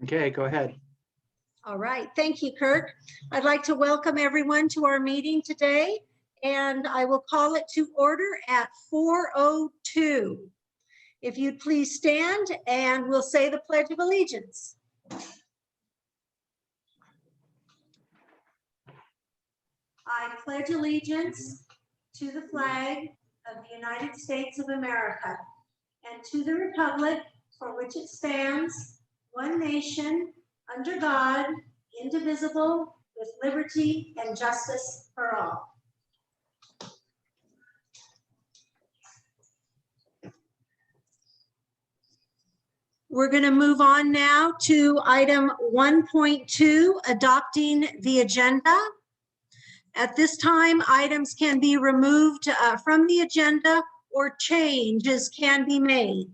Okay, go ahead. All right, thank you, Kirk. I'd like to welcome everyone to our meeting today, and I will call it to order at 4:02. If you'd please stand, and we'll say the Pledge of Allegiance. I pledge allegiance to the flag of the United States of America and to the republic for which it stands, one nation, under God, indivisible, with liberty and justice for all. We're going to move on now to item 1.2, adopting the agenda. At this time, items can be removed from the agenda or changes can be made.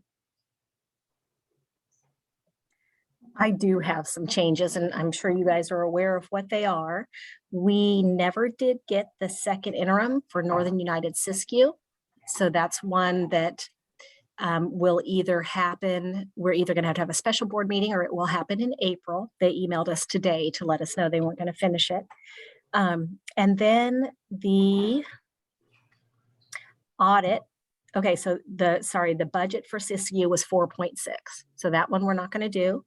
I do have some changes, and I'm sure you guys are aware of what they are. We never did get the second interim for Northern United Siskiyou. So that's one that will either happen. We're either going to have a special board meeting or it will happen in April. They emailed us today to let us know they weren't going to finish it. And then the audit. Okay, so the budget for Siskiyou was 4.6. So that one we're not going to do.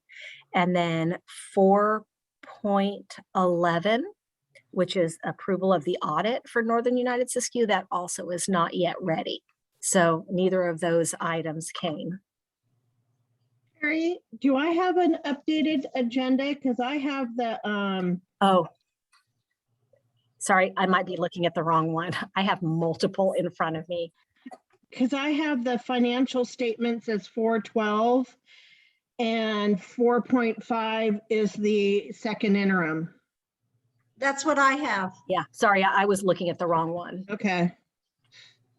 And then 4.11, which is approval of the audit for Northern United Siskiyou, that also is not yet ready. So neither of those items came. Mary, do I have an updated agenda? Because I have the Oh, sorry, I might be looking at the wrong one. I have multiple in front of me. because I have the financial statements as 412 and 4.5 is the second interim. That's what I have. Yeah, sorry, I was looking at the wrong one. Okay.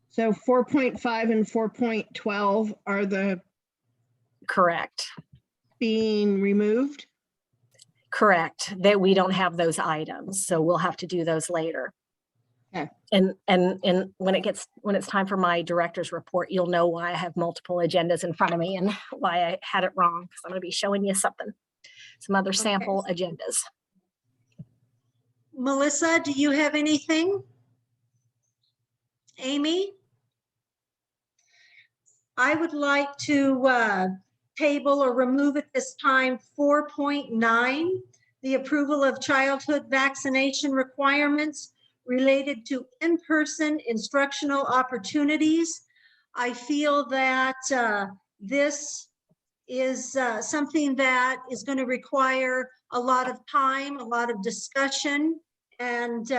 So 4.5 and 4.12 are the Correct. being removed? Correct. That we don't have those items, so we'll have to do those later. Okay. And when it's time for my director's report, you'll know why I have multiple agendas in front of me and why I had it wrong. Because I'm going to be showing you some other sample agendas. Melissa, do you have anything? Amy? I would like to table or remove at this time 4.9, the approval of childhood vaccination requirements related to in-person instructional opportunities. I feel that this is something that is going to require a lot of time, a lot of discussion, and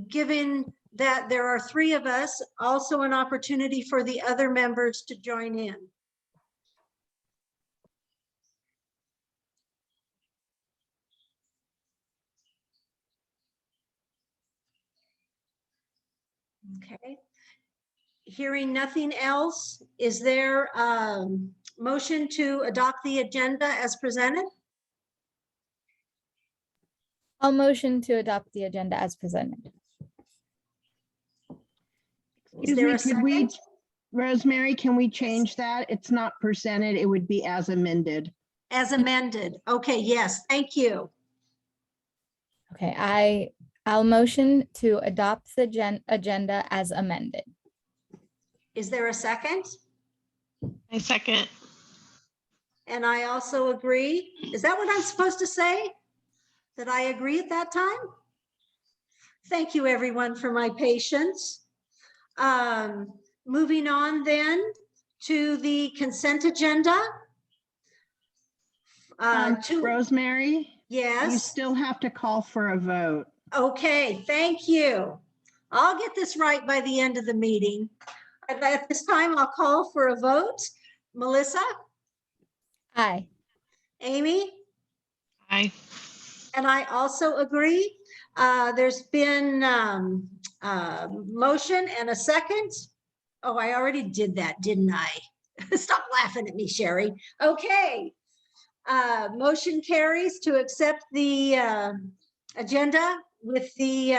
given that there are 3 of us, also an opportunity for the other members to join in. Okay. Hearing nothing else, is there a motion to adopt the agenda as presented? I'll motion to adopt the agenda as presented. Is there a Excuse me, second? Rosemary, can we change that? It's not presented, it would be as amended. As amended. Okay, yes, thank you. Okay, I'll motion to adopt the agenda as amended. Is there a second? I second. And I also agree. Is that what I'm supposed to say? That I agree at that time? Thank you, everyone, for my patience. Moving on then to the consent agenda. Rosemary, you Yes. still have to call for a vote. Okay, thank you. I'll get this right by the end of the meeting. At this time, I'll call for a vote. Melissa? Aye. Amy? Aye. And I also agree. There's been motion and a second. Oh, I already did that, didn't I? Stop laughing at me, Sherry. Okay. Motion carries to accept the agenda with the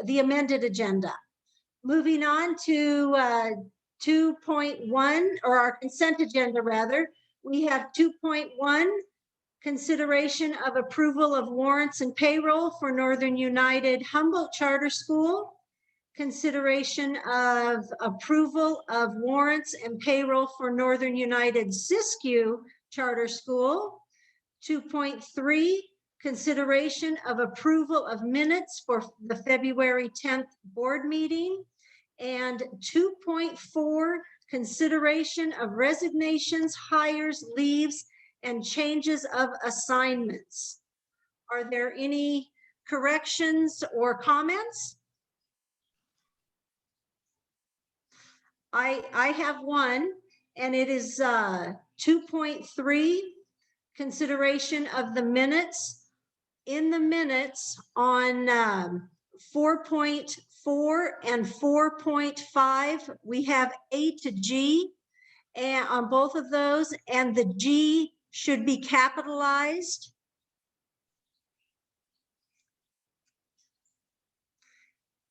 amended agenda. Moving on to 2.1, or our consent agenda rather, we have 2.1, consideration of approval of warrants and payroll for Northern United Humboldt Charter School, consideration of approval of warrants and payroll for Northern United Siskiyou Charter School. 2.3, consideration of approval of minutes for the February 10th board meeting. And 2.4, consideration of resignations, hires, leaves, and changes of assignments. Are there any corrections or comments? I have one, and it is 2.3, consideration of the minutes. In the minutes on 4.4 and 4.5, we have A to G and on both of those, and the G should be capitalized.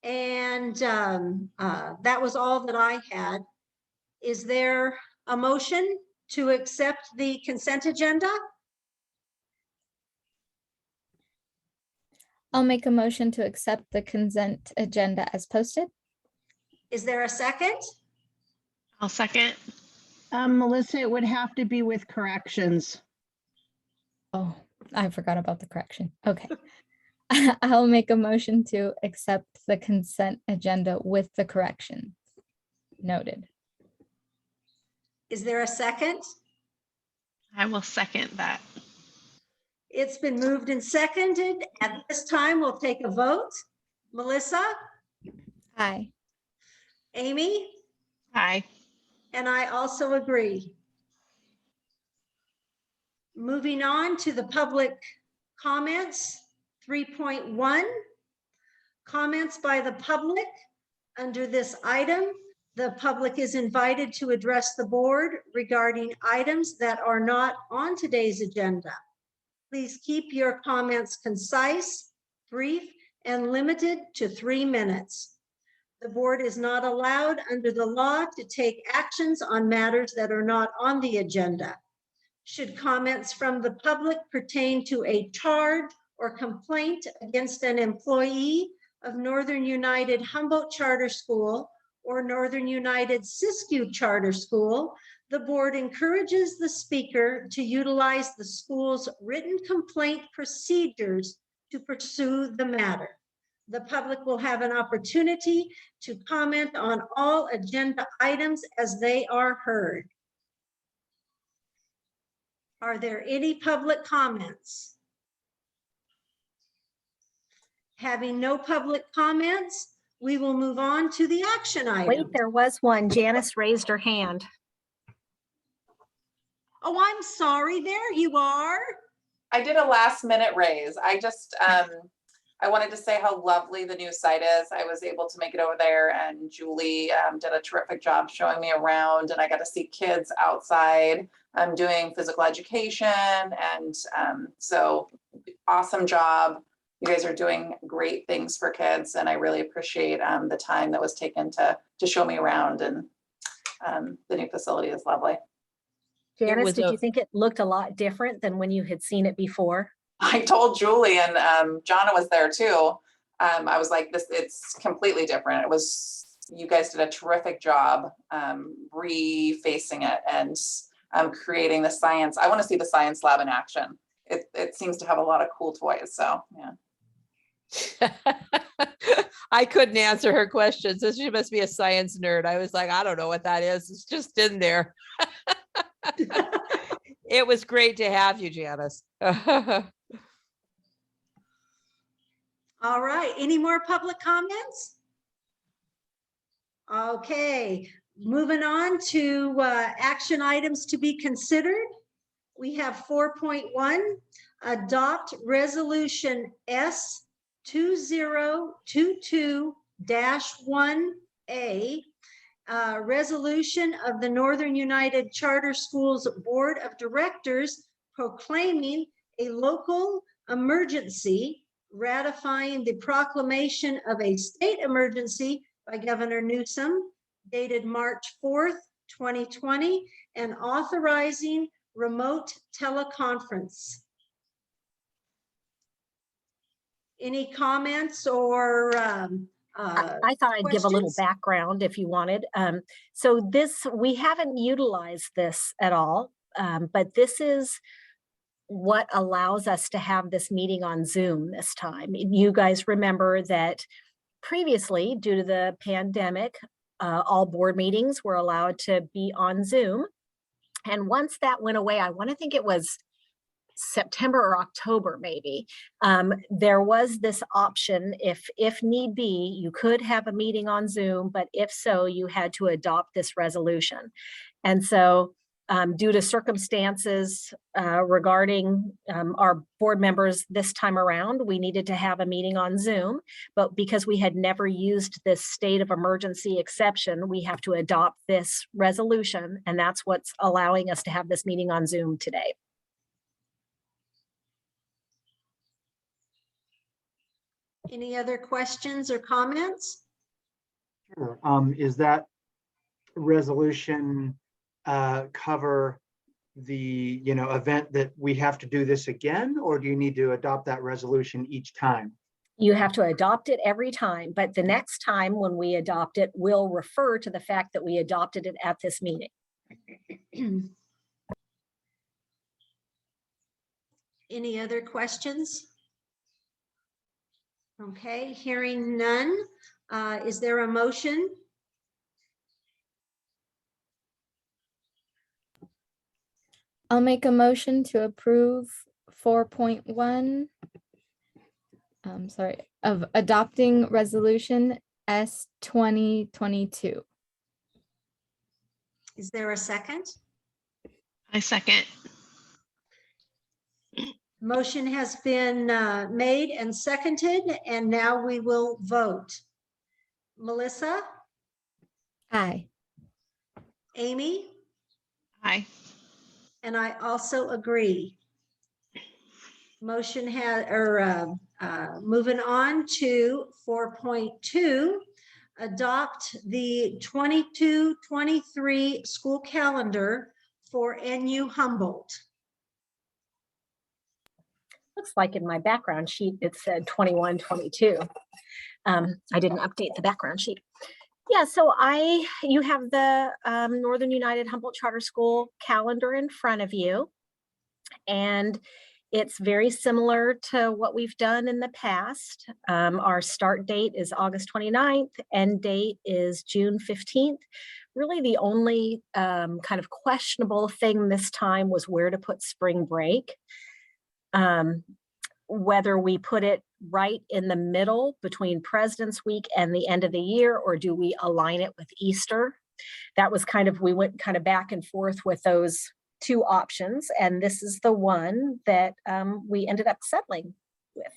And that was all that I had. Is there a motion to accept the consent agenda? I'll make a motion to accept the consent agenda as posted. Is there a second? I'll second. Melissa, it would have to be with corrections. Oh, I forgot about the correction. Okay. I'll make a motion to accept the consent agenda with the correction. Noted. Is there a second? I will second that. It's been moved and seconded. At this time, we'll take a vote. Melissa, Aye. Amy, Aye. and I also agree. Moving on to the public comments, 3.1. Comments by the public. Under this item, the public is invited to address the board regarding items that are not on today's agenda. Please keep your comments concise, brief, and limited to 3 minutes. The board is not allowed under the law to take actions on matters that are not on the agenda. Should comments from the public pertain to a charge or complaint against an employee of Northern United Humboldt Charter School or Northern United Siskiyou Charter School, the board encourages the speaker to utilize the school's written complaint procedures to pursue the matter. The public will have an opportunity to comment on all agenda items as they are heard. Are there any public comments? Having no public comments, we will move on to the action item. Wait, there was one. Janice raised her hand. Oh, I'm sorry. There you are. I did a last minute raise. I just, I wanted to say how lovely the new site is. I was able to make it over there, and Julie did a terrific job showing me around, and I got to see kids outside doing physical education. And so awesome job. You guys are doing great things for kids, and I really appreciate the time that was taken to show me around, and the new facility is lovely. Janice, did you think it looked a lot different than when you had seen it before? I told Julie, and Jonna was there too. I was like, it's completely different. It was, you guys did a terrific job refacing it and creating the science. I want to see the science lab in action. It seems to have a lot of cool toys. So yeah. I couldn't answer her questions. So she must be a science nerd. I was like, I don't know what that is. It's just in there. It was great to have you, Janice. All right. Any more public comments? Okay. Moving on to action items to be considered. We have 4.1, adopt resolution S 2022-1A, resolution of the Northern United Charter Schools Board of Directors proclaiming a local emergency ratifying the proclamation of a state emergency by Governor Newsom dated March 4th, 2020, and authorizing remote teleconference. Any comments or I thought I'd give a little questions? background if you wanted. So this, we haven't utilized this at all, but this is what allows us to have this meeting on Zoom this time. You guys remember that previously, due to the pandemic, all board meetings were allowed to be on Zoom. And once that went away, I want to think it was September or October, maybe, there was this option, if need be, you could have a meeting on Zoom, but if so, you had to adopt this resolution. And so due to circumstances regarding our board members this time around, we needed to have a meeting on Zoom, but because we had never used this state of emergency exception, we have to adopt this resolution, and that's what's allowing us to have this meeting on Zoom today. Any other questions or comments? Sure. Is that resolution cover the, event that we have to do this again, or do you need to adopt that resolution each time? You have to adopt it every time, but the next time when we adopt it, we'll refer to the fact that we adopted it at this meeting. Any other questions? Okay, hearing none. Is there a motion? I'll make a motion to approve 4.1. Sorry, of adopting resolution S 2022. Is there a second? I second. Motion has been made and seconded, and now we will vote. Melissa, Aye. Amy, Aye. and I also agree. Motion had, moving on to 4.2, adopt the 22-23 school calendar for NU Humboldt. Looks like in my background sheet, it said 21, 22. I didn't update the background sheet. Yeah, so you have the Northern United Humboldt Charter School calendar in front of you. And it's very similar to what we've done in the past. Our start date is August 29th, end date is June 15th. Really the only kind of questionable thing this time was where to put spring break. Whether we put it right in the middle between President's Week and the end of the year, or do we align it with Easter? That was we went kind of back and forth with those two options, and this is the one that we ended up settling with.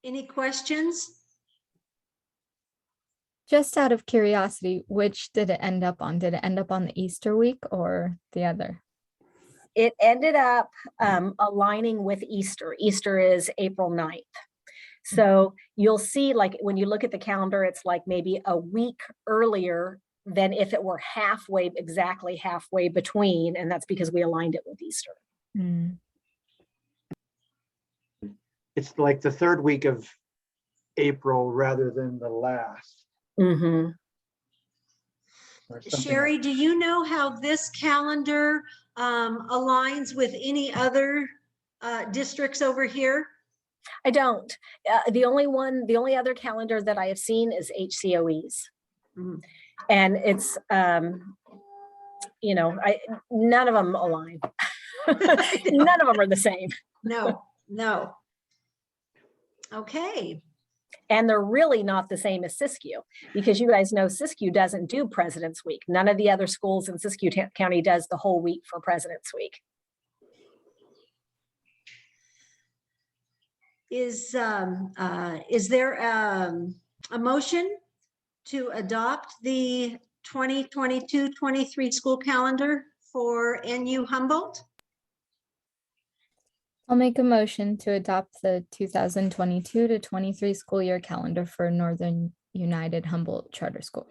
Any questions? Just out of curiosity, which did it end up on? Did it end up on the Easter week or the other? It ended up aligning with Easter. Easter is April 9th. So you'll see, like, when you look at the calendar, it's like maybe a week earlier than if it were exactly halfway between, and that's because we aligned it with Easter. Mm. It's like the third week of April rather than the last. Mm-hmm. Or something Sherry, do you know how this calendar aligns with any other districts over here? I don't. The only other calendar that I have seen is HCOE's. Mhm. And it's, none of them align. None of them are the same. No. Okay. And they're really not the same as Siskiyou, because you guys know Siskiyou doesn't do President's Week. None of the other schools in Siskiyou County does the whole week for President's Week. Is there a motion to adopt the 2022-23 school calendar for NU Humboldt? I'll make a motion to adopt the 2022 to 23 school year calendar for Northern United Humboldt Charter School.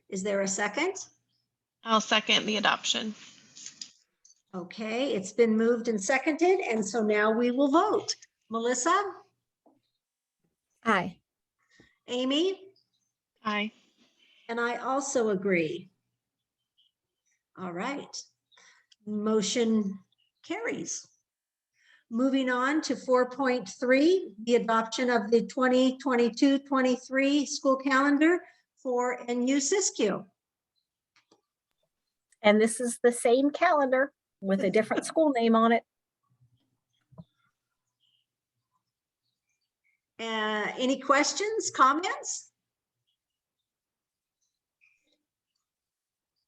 Is there a second? I'll second the adoption. Okay, it's been moved and seconded, and so now we will vote. Melissa, Aye. Amy, Aye. and I also agree. All right. Motion carries. Moving on to 4.3, the adoption of the 2022-23 school calendar for NUCS. And this is the same calendar with a different school name on it. Any questions, comments?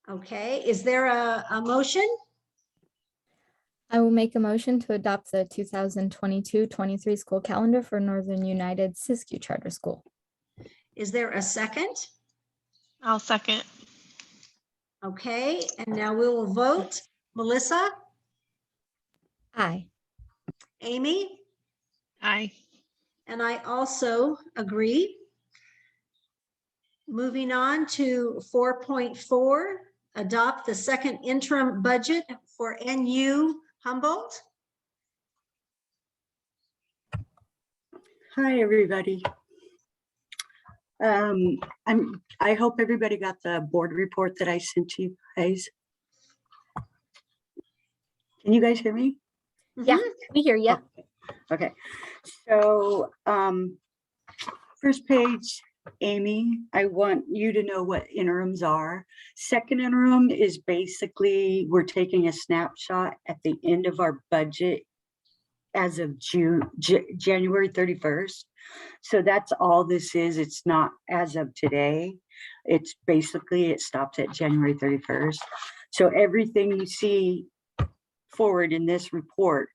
Okay, is there a motion? I will make a motion to adopt the 2022-23 school calendar for Northern United Siskiyou Charter School. Is there a second? I'll second. Okay, and now we will vote. Melissa, Aye. Amy, Aye. and I also agree. Moving on to 4.4, adopt the second interim budget for NU Humboldt. Hi, everybody. I hope everybody got the board report that I sent to you guys. Can you guys hear me? Yeah, we hear you. Okay, so first page, Amy, I want you to know what interims are. Second interim is basically, we're taking a snapshot at the end of our budget as of January 31st. So that's all this is. It's not as of today. It's basically, it stops at January 31st. So everything you see forward in this report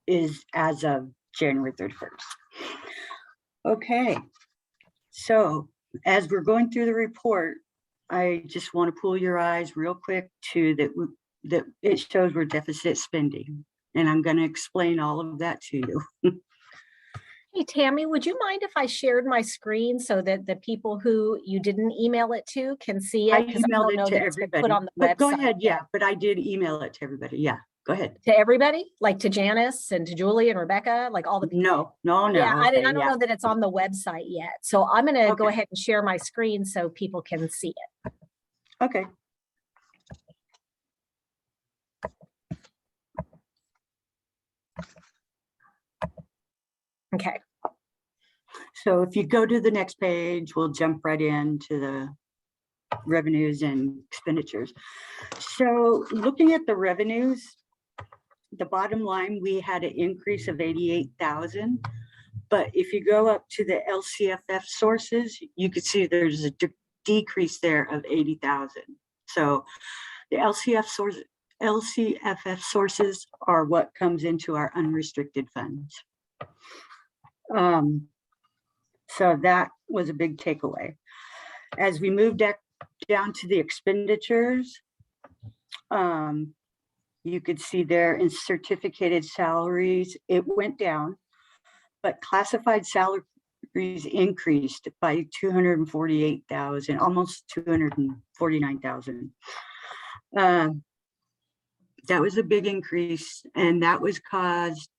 is as of January 31st. Okay. So as we're going through the report, I just want to pull your eyes real quick to that it shows we're deficit spending. And I'm going to explain all of that to you. Hey, Tammy, would you mind if I shared my screen so that the people who you didn't email it to can see I it? 'Cause emailed don't it know to that it's been everybody. Put on the But go website ahead, yet. yeah, but I did email it to everybody. Yeah, go ahead. To everybody, like to Janice and to Julie and Rebecca, like all the people. No. Yeah, I okay, don't yeah. know that it's on the website yet. So I'm gonna go Okay. ahead and share my screen so people can see it. Okay. Okay. So if you go to the next page, we'll jump right into the revenues and expenditures. So looking at the revenues, the bottom line, we had an increase of 88,000. But if you go up to the LCFF sources, you can see there's a decrease there of 80,000. So the LCFF sources are what comes into our unrestricted funds. So that was a big takeaway. As we moved down to the expenditures, you could see there in certificated salaries, it went down, but classified salaries increased by 248,000, almost 249,000. That was a big increase, and that was caused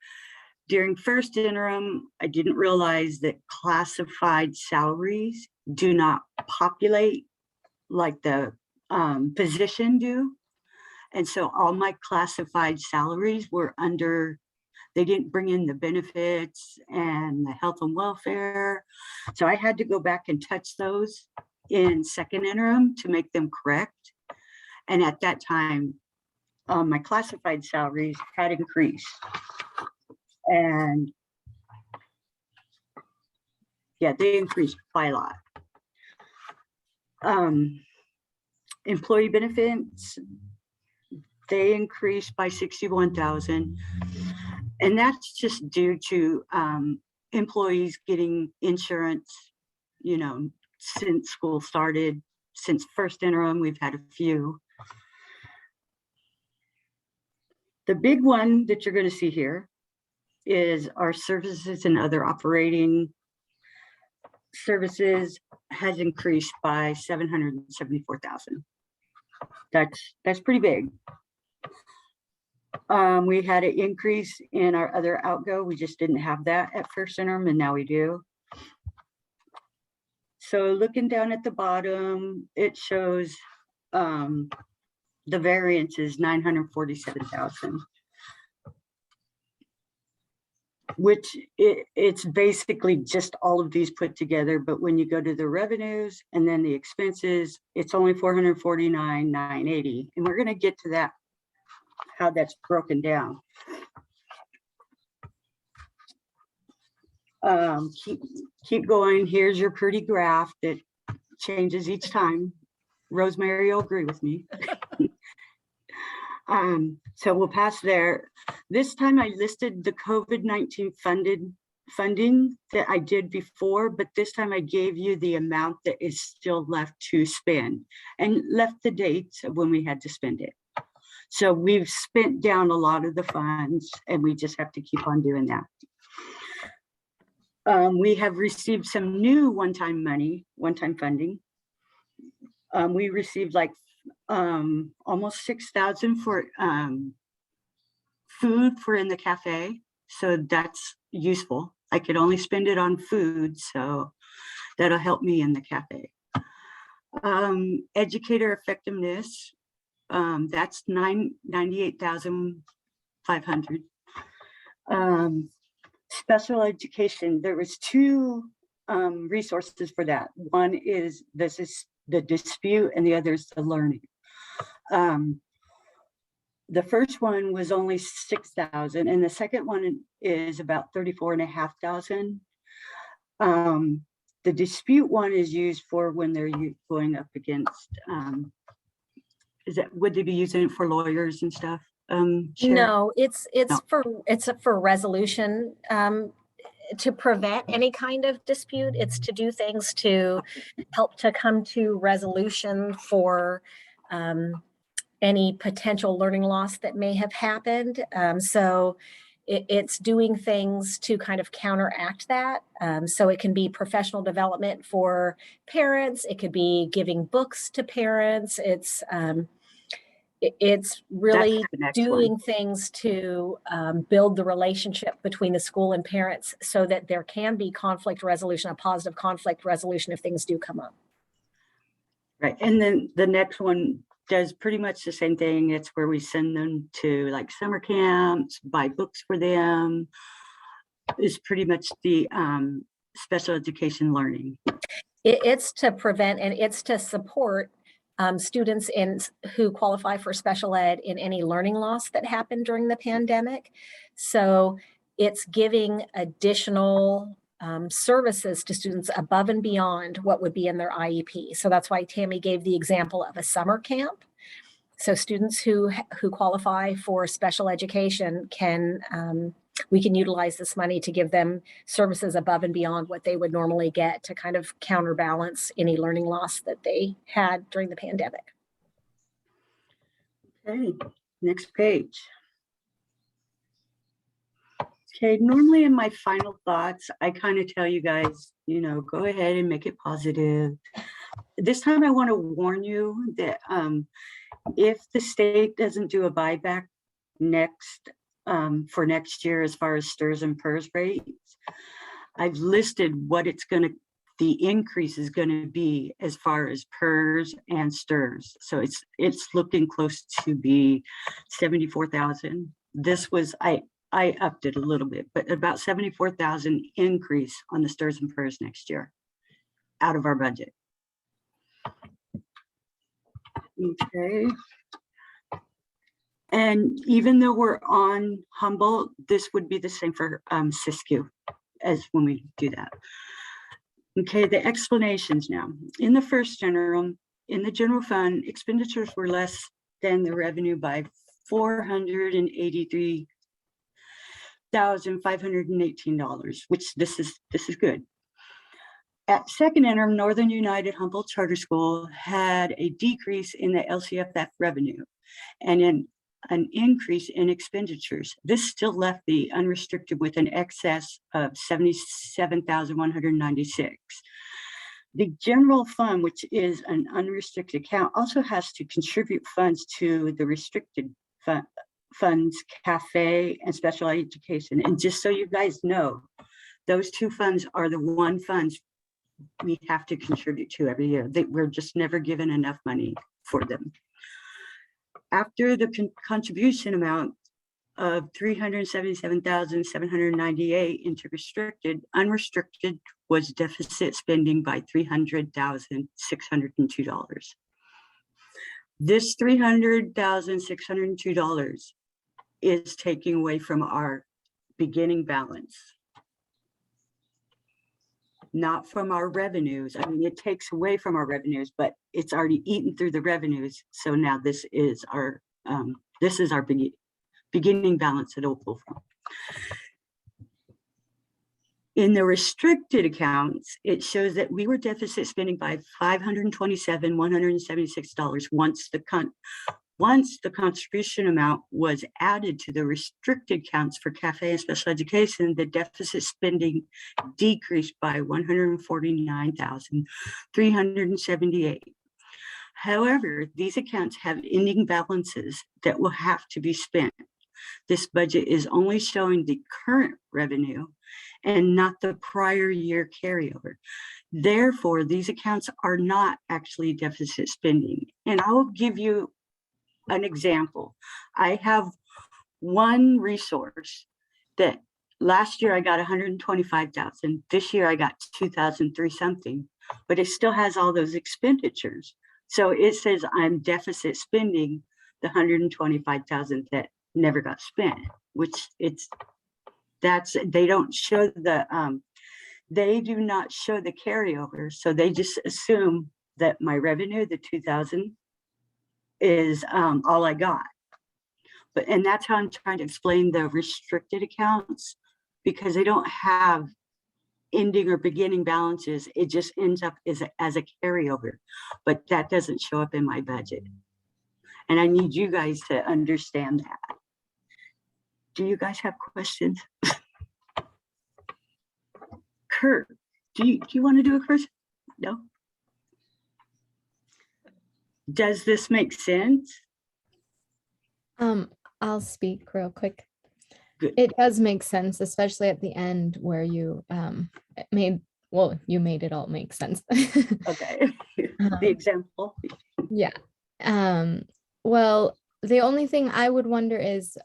during first interim. I didn't realize that classified salaries do not populate like the position do. And so all my classified salaries were under, they didn't bring in the benefits and the health and welfare. So I had to go back and touch those in second interim to make them correct. And at that time, my classified salaries had increased. And yeah, they increased by a lot. Employee benefits, they increased by 61,000. And that's just due to employees getting insurance, you know, since school started. Since first interim, we've had a few. The big one that you're going to see here is our services and other operating services has increased by 774,000. That's pretty big. We had an increase in our other outgo. We just didn't have that at first interim, and now we do. So looking down at the bottom, it shows the variance is 947,000. Which it's basically just all of these put together, but when you go to the revenues and then the expenses, it's only 449,980, and we're going to get to that, how that's broken down. Keep going. Here's your pretty graph that changes each time. Rosemary will agree with me. So we'll pass there. This time I listed the COVID-19 funding that I did before, but this time I gave you the amount that is still left to spend and left the dates of when we had to spend it. So we've spent down a lot of the funds and we just have to keep on doing that. We have received some new one-time funding. We received like almost 6,000 for food for in the cafe. So that's useful. I could only spend it on food, so that'll help me in the cafe. Educator effectiveness, that's 98,500. Special education, there was two resources for that. One is this is the dispute and the other is the learning. The first one was only 6,000 and the second one is about 34,500. The dispute one is used for when they're going up against, would they be using it for lawyers and stuff? Sharon? No, it's No. for resolution, to prevent any kind of dispute. It's to do things to help to come to resolution for any potential learning loss that may have happened. So it's doing things to kind of counteract that. So it can be professional development for parents. It could be giving books to parents. It's really doing things to build the relationship between the school and parents so that there can be conflict resolution, a positive conflict resolution if things do come up. Right, and then the next one does pretty much the same thing. It's where we send them to like summer camps, buy books for them. It's pretty much the special education learning. It's to prevent and it's to support students who qualify for special ed in any learning loss that happened during the pandemic. So it's giving additional services to students above and beyond what would be in their IEP. So that's why Tammy gave the example of a summer camp. So students who qualify for special education we can utilize this money to give them services above and beyond what they would normally get to kind of counterbalance any learning loss that they had during the pandemic. Okay, next page. Okay, normally in my final thoughts, I kind of tell you guys, go ahead and make it positive. This time I want to warn you that if the state doesn't do a buyback for next year as far as STRS and PERS rates, I've listed what the increase is going to be as far as PERS and STRS. So it's looking close to be 74,000. This was, I upped it a little bit, but about 74,000 increase on the STRS and PERS next year out of our budget. Okay. And even though we're on Humboldt, this would be the same for SISQ as when we do that. Okay, the explanations now. In the first interim, in the general fund, expenditures were less than the revenue by $483,518, which this is good. At second interim, Northern United Humboldt Charter School had a decrease in the LCFF revenue. And in an increase in expenditures. This still left the unrestricted with an excess of 77,196. The general fund, which is an unrestricted account, also has to contribute funds to the restricted funds, cafe and special education. And just so you guys know, those two funds are the one funds we have to contribute to every year. We're just never given enough money for them. After the contribution amount of 377,798 into restricted, unrestricted was deficit spending by $300,602. This $300,602 is taking away from our beginning balance, not from our revenues. I mean, it takes away from our revenues, but it's already eaten through the revenues. So now this is our beginning balance that it'll pull from. In the restricted accounts, it shows that we were deficit spending by $527,176 once the contribution amount was added to the restricted counts for cafe and special education. The deficit spending decreased by $149,378. However, these accounts have ending balances that will have to be spent. This budget is only showing the current revenue and not the prior year carryover. Therefore, these accounts are not actually deficit spending. And I will give you an example. I have one resource that last year I got 125,000. This year I got 2,003 something, but it still has all those expenditures. So it says I'm deficit spending the 125,000 that never got spent, which they don't show the they do not show the carryover. So they just assume that my revenue, the 2,000, is all I got. And that's how I'm trying to explain the restricted accounts, because they don't have ending or beginning balances. It just ends up as a carryover, but that doesn't show up in my budget. And I need you guys to understand that. Do you guys have questions? Kurt, do you want to do a question? No? Does this make sense? I'll speak real quick. Good. It does make sense, especially at the end where you made it all make sense. Okay. The example. Yeah. Well, the only thing I would wonder is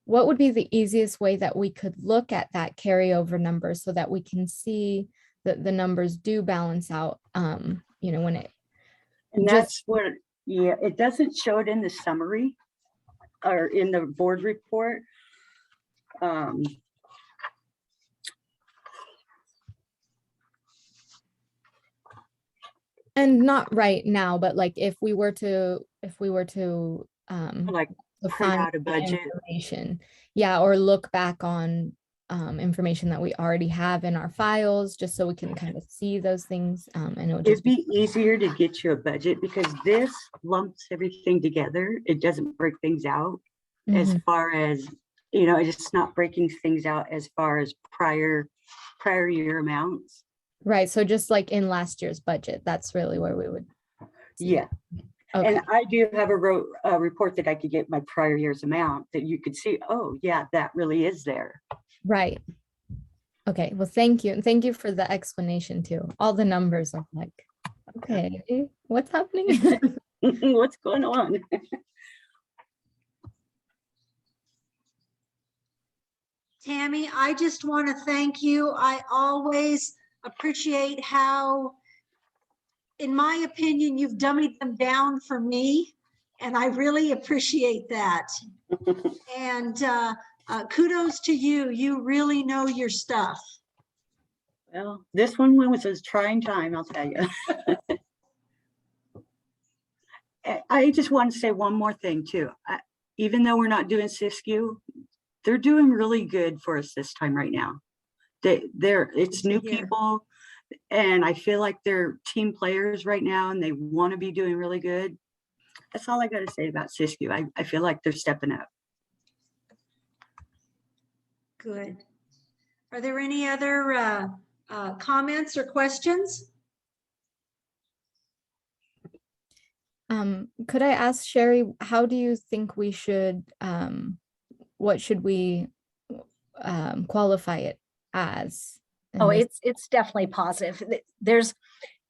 what would be the easiest way that we could look at that carryover number so that we can see that the numbers do balance out, when it. And that's what, yeah, it doesn't show it in the summary or in the board report. And not right now, but like if we were to Like to print find out a the budget. information, yeah, or look back on information that we already have in our files, just so we can kind of see those things. And it would It'd just be be easier to get you a budget because this lumps everything together. It doesn't break things out as far as, it's not breaking things out as far as prior year amounts. right. So just like in last year's budget, that's really where we would. see Yeah. it. Okay. And I do have a report that I could get my prior year's amount that you could see, oh yeah, that really is there. Right. Okay. Well, thank you. And thank you for the explanation too. All the numbers are like, okay, what's happening? What's going on? Tammy, I just want to thank you. I always appreciate how, in my opinion, you've dummied them down for me, and I really appreciate that. And kudos to you. You really know your stuff. Well, this one was a trying time, I'll tell you. I just want to say one more thing too. Even though we're not doing Siskiyou, they're doing really good for us this time right now. It's new people, and I feel like they're team players right now, and they want to be doing really good. That's all I got to say about Siskiyou. I feel like they're stepping up. Good. Are there any other comments or questions? Could I ask Sherry, how do you think we should, what should we qualify it as? in Oh, this? it's definitely positive. There's,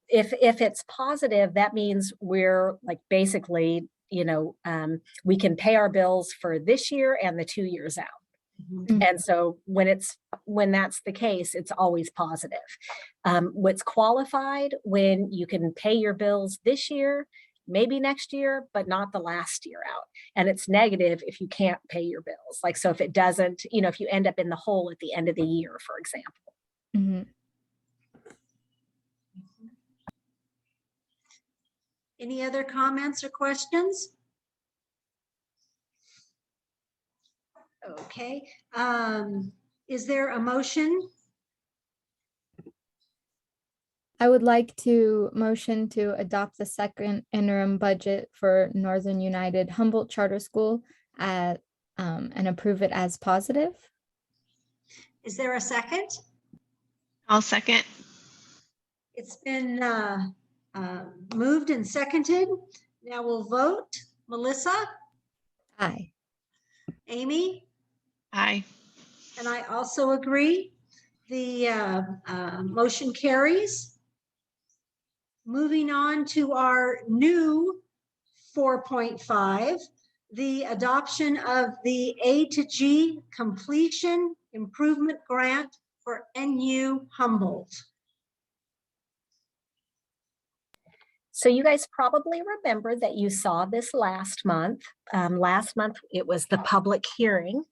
if it's positive, that means we're like basically, we can pay our bills for this year and the 2 years out. Mhm. And so when that's the case, it's always positive. What's qualified when you can pay your bills this year, maybe next year, but not the last year out. And it's negative if you can't pay your bills. Like, so if it doesn't, if you end up in the hole at the end of the year, for example. Mhm. Any other comments or questions? Okay, is there a motion? I would like to motion to adopt the second interim budget for Northern United Humboldt Charter School at, and approve it as positive. Is there a second? I'll second. It's been moved and seconded. Now we'll vote. Melissa, Aye. Amy, Aye. and I also agree. The motion carries. Moving on to our new 4.5, the adoption of the A to G Completion Improvement Grant for NU Humboldt. So you guys probably remember that you saw this last month. Last month, it was the public hearing,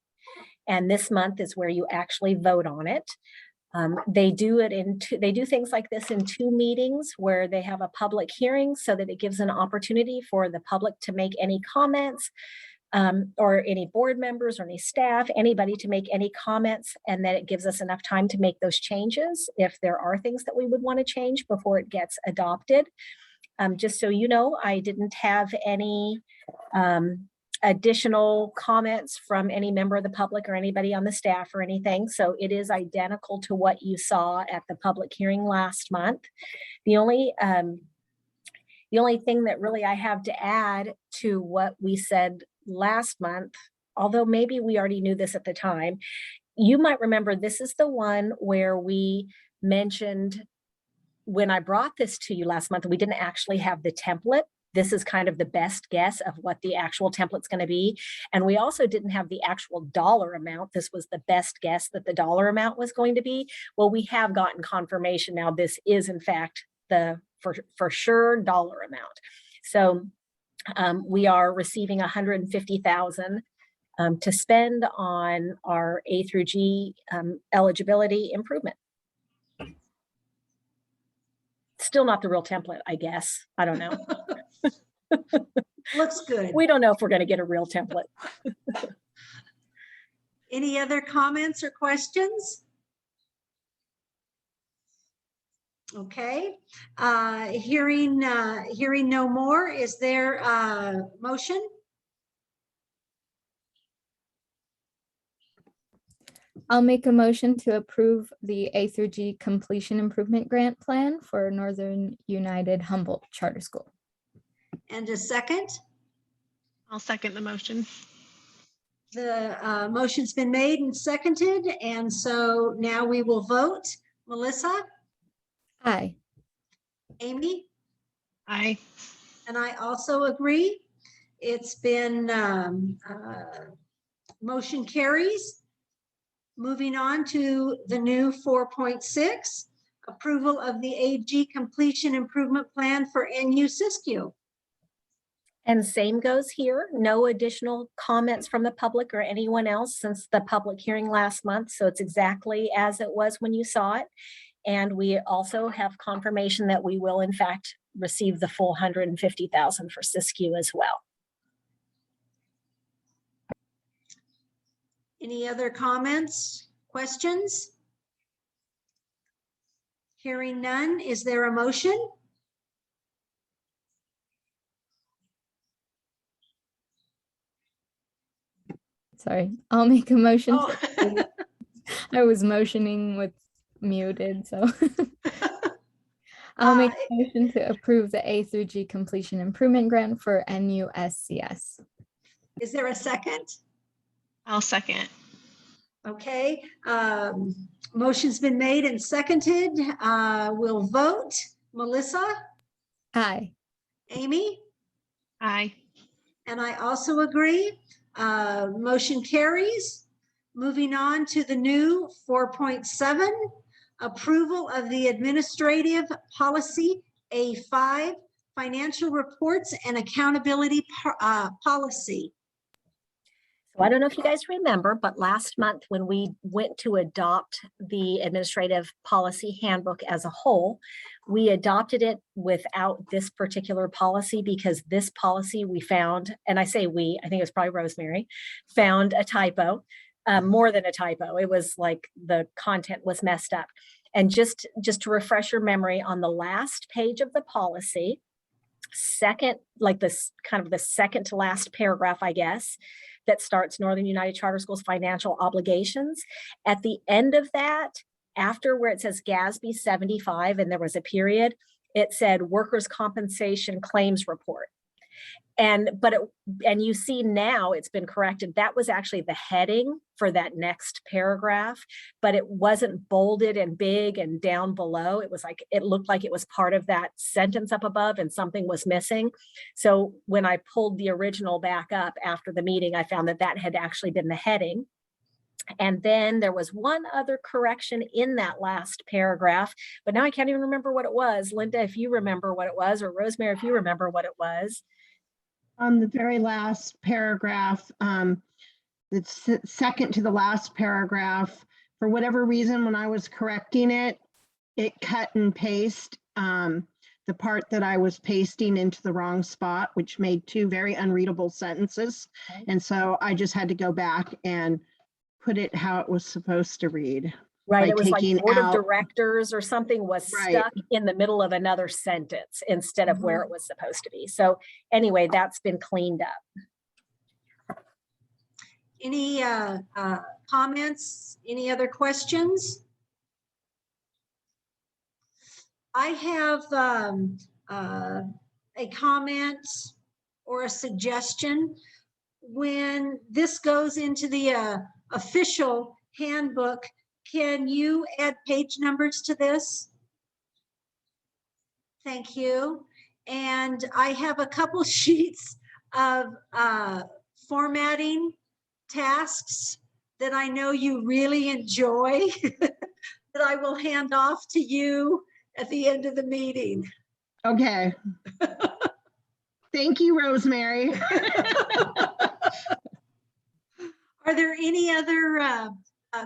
and this month is where you actually vote on it. They do things like this in 2 meetings where they have a public hearing so that it gives an opportunity for the public to make any comments, or any board members or any staff, anybody to make any comments, and then it gives us enough time to make those changes if there are things that we would want to change before it gets adopted. Just so you know, I didn't have any additional comments from any member of the public or anybody on the staff or anything. So it is identical to what you saw at the public hearing last month. The only thing that really I have to add to what we said last month, although maybe we already knew this at the time, you might remember this is the one where we mentioned, when I brought this to you last month, we didn't actually have the template. This is kind of the best guess of what the actual template's going to be. And we also didn't have the actual dollar amount. This was the best guess that the dollar amount was going to be. Well, we have gotten confirmation now. This is in fact the for sure dollar amount. So we are receiving $150,000 to spend on our A through G eligibility improvement. Still not the real template, I guess. I don't know. Looks good. We don't know if we're going to get a real template. Any other comments or questions? Okay, hearing no more, is there a motion? I'll make a motion to approve the A through G Completion Improvement Grant Plan for Northern United Humboldt Charter School. And a second? I'll second the motion. The motion's been made and seconded, and so now we will vote. Melissa, Aye. Amy, Aye. and I also agree. It's been motion carries. Moving on to the new 4.6, approval of the AG Completion Improvement Plan for NU Siskiyou. And same goes here. No additional comments from the public or anyone else since the public hearing last month. So it's exactly as it was when you saw it. And we also have confirmation that we will in fact receive the full $150,000 for Siskiyou as well. Any other comments, questions? Hearing none, is there a motion? Sorry, I'll make a motion. Oh. I was motioning with muted, so. I'll make a motion to approve the A through G completion improvement grant for NUSCS. Is there a second? I'll second. Okay, motion's been made and seconded. We'll vote. Melissa, Aye. Amy, Aye. and I also agree. Motion carries. Moving on to the new 4.7, approval of the administrative policy A5, financial reports and accountability policy. So I don't know if you guys remember, but last month when we went to adopt the administrative policy handbook as a whole, we adopted it without this particular policy because this policy we found, and I say we, I think it was probably Rosemary, found a typo, more than a typo. It was like the content was messed up. And just to refresh your memory, on the last page of the policy, second, like this kind of the second to last paragraph, I guess, that starts Northern United Charter Schools financial obligations. At the end of that, after where it says GASB 75 and there was a period, it said workers' compensation claims report. And you see now it's been corrected. That was actually the heading for that next paragraph, but it wasn't bolded and big and down below. It was like, it looked like it was part of that sentence up above and something was missing. So when I pulled the original back up after the meeting, I found that that had actually been the heading. And then there was one other correction in that last paragraph, but now I can't even remember what it was. Linda, if you remember what it was, or Rosemary, if you remember what it was. On the very last paragraph, it's second to the last paragraph. For whatever reason, when I was correcting it, it cut and paste the part that I was pasting into the wrong spot, which made two very unreadable sentences. Okay. And so I just had to go back and put it how it was supposed to read. Right, by it was like taking board of out- directors or something was Right. stuck in the middle of another sentence instead of where it was supposed to be. So anyway, that's been cleaned up. Any comments? Any other questions? I have a comment or a suggestion. When this goes into the official handbook, can you add page numbers to this? Thank you. And I have a couple sheets of formatting tasks that I know you really enjoy that I will hand off to you at the end of the meeting. Okay. Thank you, Rosemary. Are there any other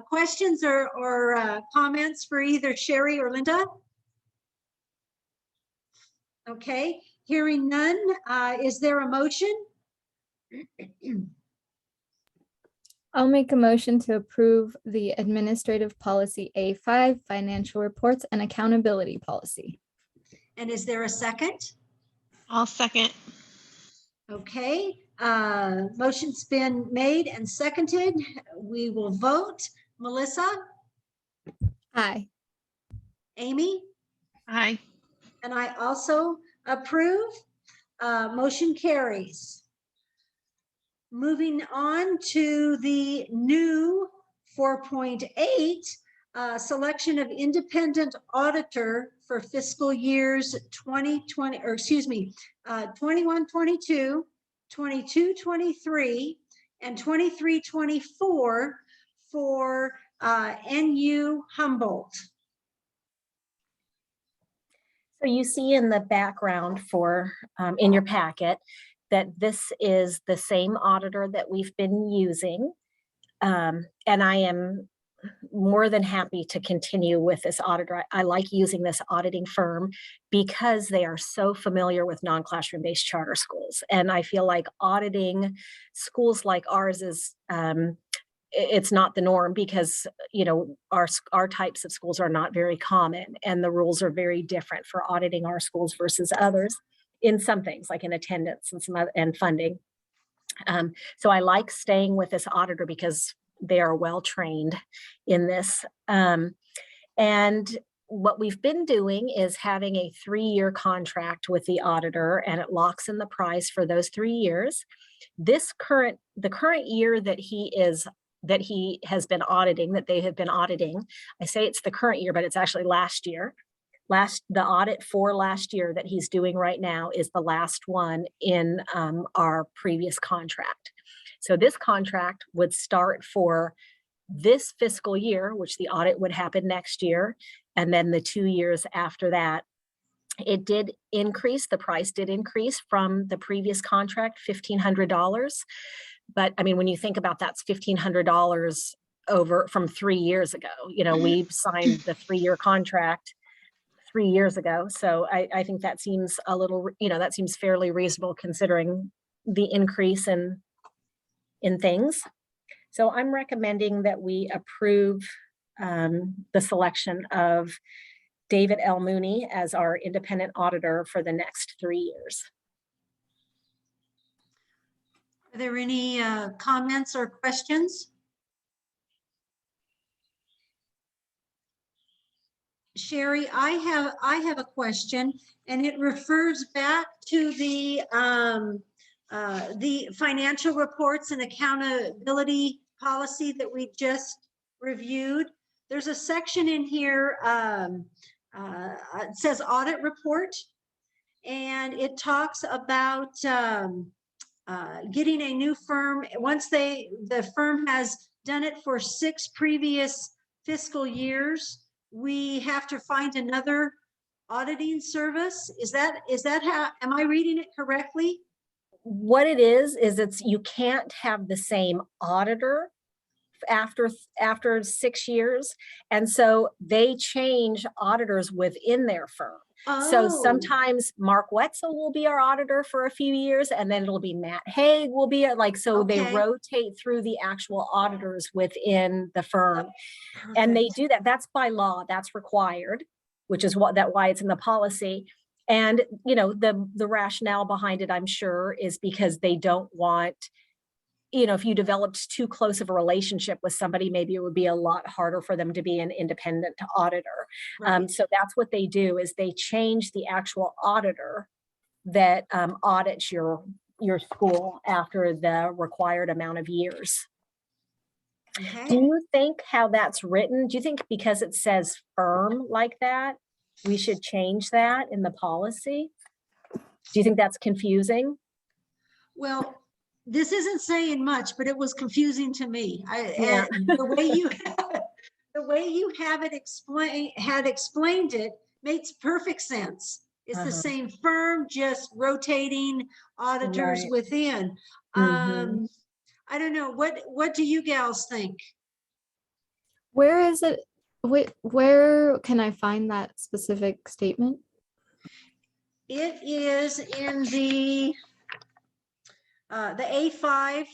questions or comments for either Sherry or Linda? Okay, hearing none, is there a motion? I'll make a motion to approve the administrative policy A5, financial reports and accountability policy. And is there a second? I'll second. Okay, motion's been made and seconded. We will vote. Melissa, Aye. Amy, Aye. and I also approve. Motion carries. Moving on to the new 4.8, selection of independent auditor for fiscal years 2020, or excuse me, 21-22, 22-23, and 23-24 for NU Humboldt. So you see in the background for, in your packet, that this is the same auditor that we've been using. And I am more than happy to continue with this auditor. I like using this auditing firm because they are so familiar with non-classroom based charter schools. And I feel like auditing schools like ours is, it's not the norm because, you know, our types of schools are not very common and the rules are very different for auditing our schools versus others in some things like in attendance and some other, and funding. So I like staying with this auditor because they are well-trained in this. And what we've been doing is having a 3-year contract with the auditor, and it locks in the price for those 3 years. The current year that he has been auditing, that they have been auditing, I say it's the current year, but it's actually last year. The audit for last year that he's doing right now is the last one in our previous contract. So this contract would start for this fiscal year, which the audit would happen next year, and then the 2 years after that. It did increase, the price did increase from the previous contract, $1,500. But I mean, when you think about that's $1,500 over from 3 years ago, you know, we signed the 3-year contract 3 years ago. So I think that seems a little, you know, that seems fairly reasonable considering the increase in things. So I'm recommending that we approve the selection of David L. Mooney as our independent auditor for the next 3 years. Are there any comments or questions? Sherry, I have a question, and it refers back to the financial reports and accountability policy that we just reviewed. There's a section in here, it says audit report, and it talks about getting a new firm once the firm has done it for 6 previous fiscal years. We have to find another auditing service. Is that how, am I reading it correctly? What it is you can't have the same auditor after 6 years. And so they change auditors within their firm. So Oh. sometimes Mark Wetzel will be our auditor for a few years, and then it'll be Matt Haig will be like, so they Okay. rotate through the actual auditors within the firm. And they Perfect. do that. That's by law. That's required, which is why it's in the policy. And, you know, the rationale behind it, I'm sure, is because they don't want, you know, if you developed too close of a relationship with somebody, maybe it would be a lot harder for them to be an independent auditor. Right. So that's what they do, is they change the actual auditor that audits your school after the required amount of years. Do Okay. you think how that's written? Do you think because it says firm like that, we should change that in the policy? Do you think that's confusing? Well, this isn't saying much, but it was confusing to me. Yeah. The way you have it explained it makes perfect sense. It's the same firm, just rotating auditors Right. within. Mhm. I don't know. What do you gals think? Where is it? Where can I find that specific statement? It is in the A5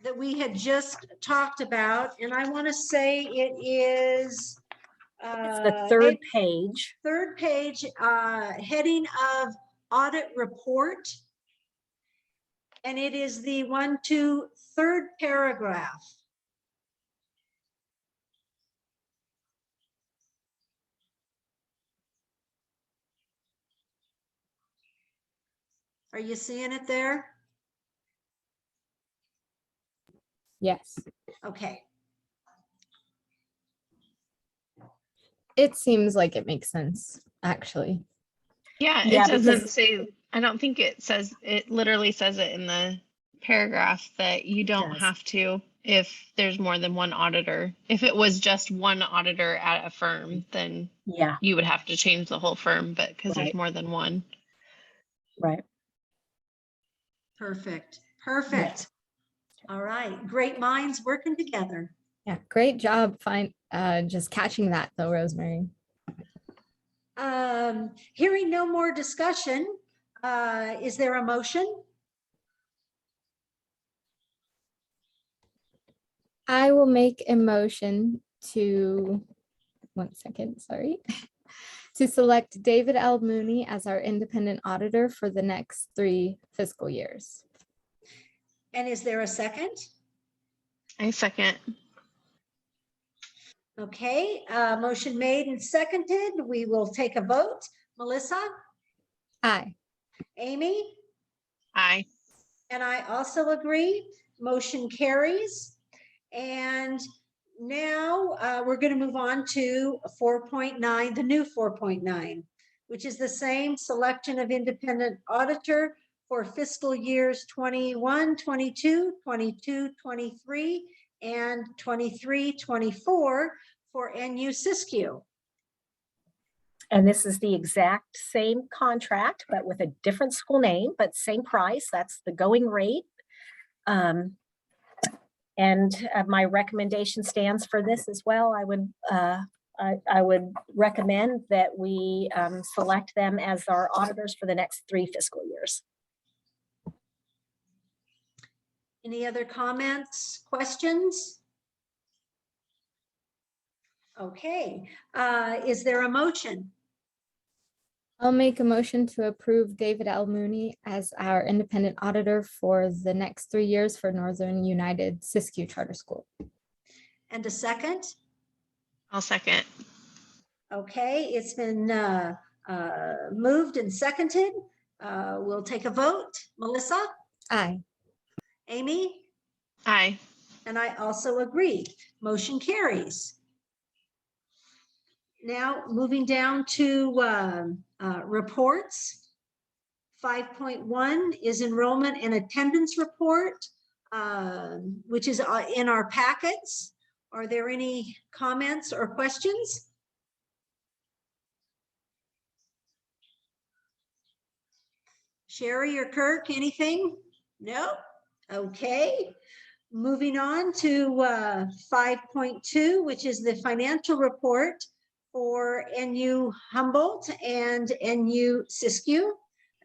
that we had just talked about, and I want to say it is It's the third page. third page, heading of audit report. And it is the 3rd paragraph. Are you seeing it there? Yes. Okay. It seems like it makes sense, actually. Yeah, Yeah, it doesn't because- say, I don't think it says, it literally says it in the paragraph that you don't does. have to if there's more than one auditor. If it was just one auditor at a firm, then Yeah, you would have to change the whole firm, but because Right. there's more than one. right. Perfect. Perfect. All right. Great minds working together. Yeah, great job just catching that though, Rosemary. Hearing no more discussion, is there a motion? I will make a motion to, 1 second, sorry, to select David L. Mooney as our independent auditor for the next 3 fiscal years. And is there a second? I second. Okay, motion made and seconded. We will take a vote. Melissa, Aye. Amy, Aye. and I also agree. Motion carries. And now we're going to move on to 4.9, the new 4.9, which is the same selection of independent auditor for fiscal years 21, 22, 22, 23, and 23, 24 for NUCS. And this is the exact same contract, but with a different school name, but same price. That's the going rate. My recommendation stands for this as well. I would recommend that we select them as our auditors for the next 3 fiscal years. Any other comments, questions? Okay, is there a motion? I'll make a motion to approve David L. Mooney as our independent auditor for the next 3 years for Northern United Siskiyou Charter School. And a second? I'll second. Okay, it's been moved and seconded. We'll take a vote. Melissa, Aye. Amy, Aye. and I also agree. Motion carries. Now, moving down to reports. 5.1 is enrollment and attendance report, which is in our packets. Are there any comments or questions? Sherry or Kirk, anything? No? Okay. Moving on to 5.2, which is the financial report for NU Humboldt and NU Siskiyou.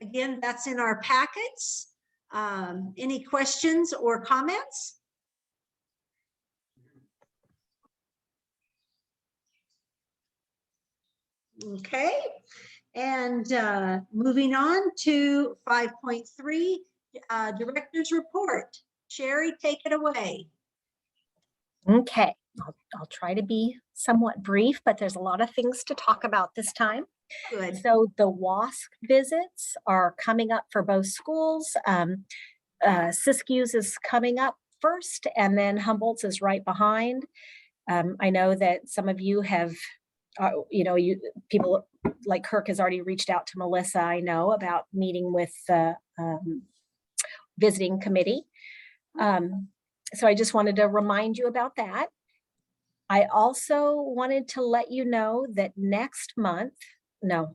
Again, that's in our packets. Any questions or comments? Okay, and moving on to 5.3, Director's Report. Sherry, take it away. Okay, I'll try to be somewhat brief, but there's a lot of things to talk about this time. Good. So the WASC visits are coming up for both schools. Siskiyou's is coming up first, and then Humboldt's is right behind. I know that some of you have, people like Kirk has already reached out to Melissa, I know, about meeting with the visiting committee. So I just wanted to remind you about that. I also wanted to let you know that next month in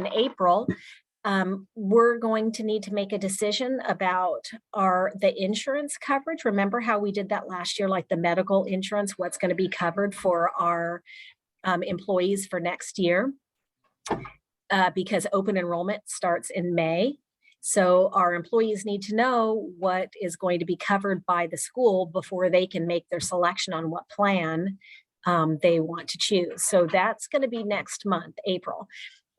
April, we're going to need to make a decision about the insurance coverage. Remember how we did that last year, like the medical insurance, what's going to be covered for our employees for next year, because open enrollment starts in May. So our employees need to know what is going to be covered by the school before they can make their selection on what plan they want to choose. So that's going to be next month, April.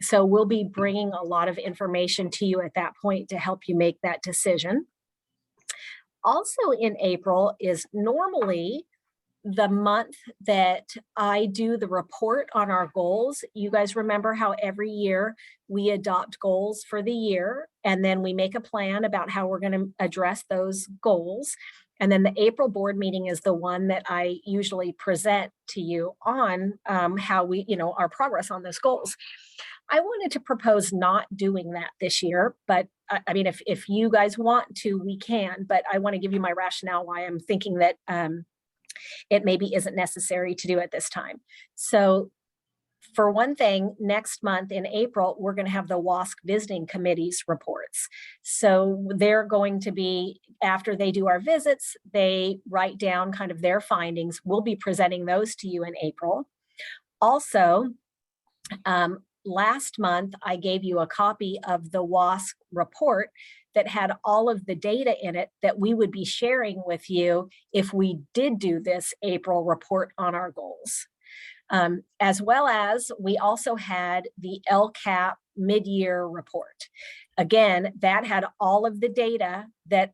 So we'll be bringing a lot of information to you at that point to help you make that decision. Also in April is normally the month that I do the report on our goals. You guys remember how every year we adopt goals for the year, and then we make a plan about how we're going to address those goals. And then the April board meeting is the one that I usually present to you on how we, our progress on those goals. I wanted to propose not doing that this year, but I mean, if you guys want to, we can, but I want to give you my rationale why I'm thinking that it maybe isn't necessary to do at this time. So for one thing, next month in April, we're going to have the WASC visiting committee's reports. So they're going to be, after they do our visits, they write down kind of their findings. We'll be presenting those to you in April. Also, last month, I gave you a copy of the WASC report that had all of the data in it that we would be sharing with you if we did do this April report on our goals. As well as we also had the LCAP mid-year report. Again, that had all of the data that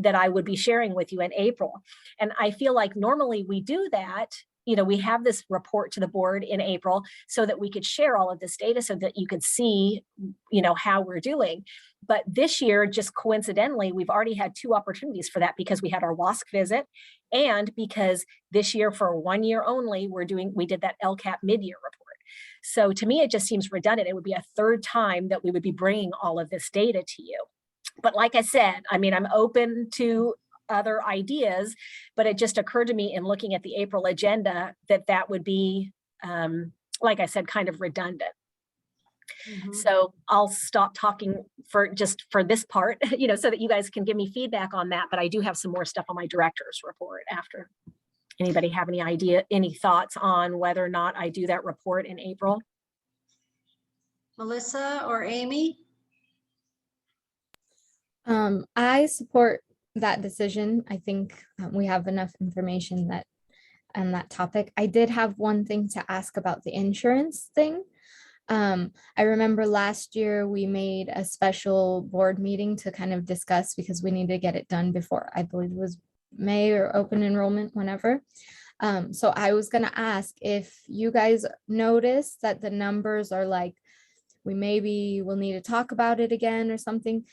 I would be sharing with you in April. And I feel like normally we do that, you know, we have this report to the board in April so that we could share all of this data so that you could see, you know, how we're doing. But this year, just coincidentally, we've already had 2 opportunities for that because we had our WASC visit and because this year for 1 year only, we did that LCAP mid-year report. So to me, it just seems redundant. It would be a 3rd time that we would be bringing all of this data to you. But like I said, I mean, I'm open to other ideas, but it just occurred to me in looking at the April agenda that would be, like I said, kind of redundant. So I'll stop talking for this part, you know, so that you guys can give me feedback on that. But I do have some more stuff on my director's report after. Anybody have any thoughts on whether or not I do that report in April? Melissa or Amy? I support that decision. I think we have enough information that on that topic. I did have one thing to ask about the insurance thing. I remember last year we made a special board meeting to kind of discuss because we needed to get it done before, I believe it was May or open enrollment, whenever. So I was gonna ask if you guys notice that the numbers are like, we maybe will need to talk about it again or something.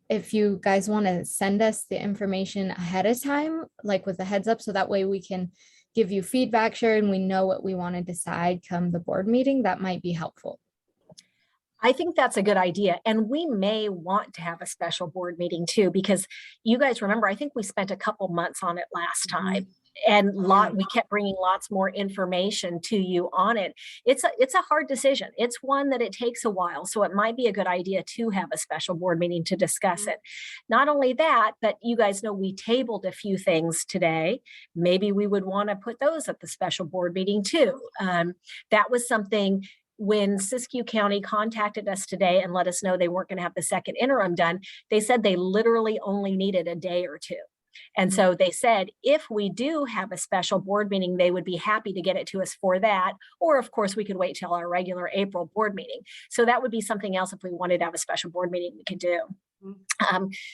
If you guys want to send us the information ahead of time, like with a heads up, so that way we can give you feedback, share, and we know what we want to decide come the board meeting, that might be helpful. I think that's a good idea. And we may want to have a special board meeting too, because you guys remember, I think we spent a couple months on it last time. And we kept bringing lots more information to you on it. It's a hard decision. It's one that it takes a while. So it might be a good idea to have a special board meeting to discuss it. Not only that, but you guys know we tabled a few things today. Maybe we would want to put those at the special board meeting too. That was something when Siskiyou County contacted us today and let us know they weren't going to have the second interim done. They said they literally only needed a day or 2. And so they said, if we do have a special board meeting, they would be happy to get it to us for that. Or of course, we could wait till our regular April board meeting. So that would be something else if we wanted to have a special board meeting we could do.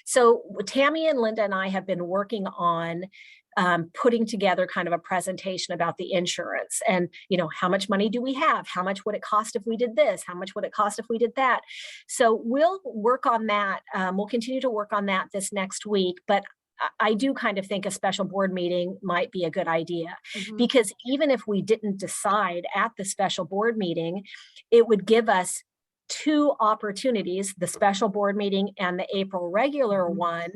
So Tammy and Linda and I have been working on putting together kind of a presentation about the insurance and, you know, how much money do we have? How much would it cost if we did this? How much would it cost if we did that? So we'll work on that. We'll continue to work on that this next week, but I do kind of think a special board meeting might be a good idea because even if we didn't decide at the special board meeting, it would give us 2 opportunities, the special board meeting and the April regular one,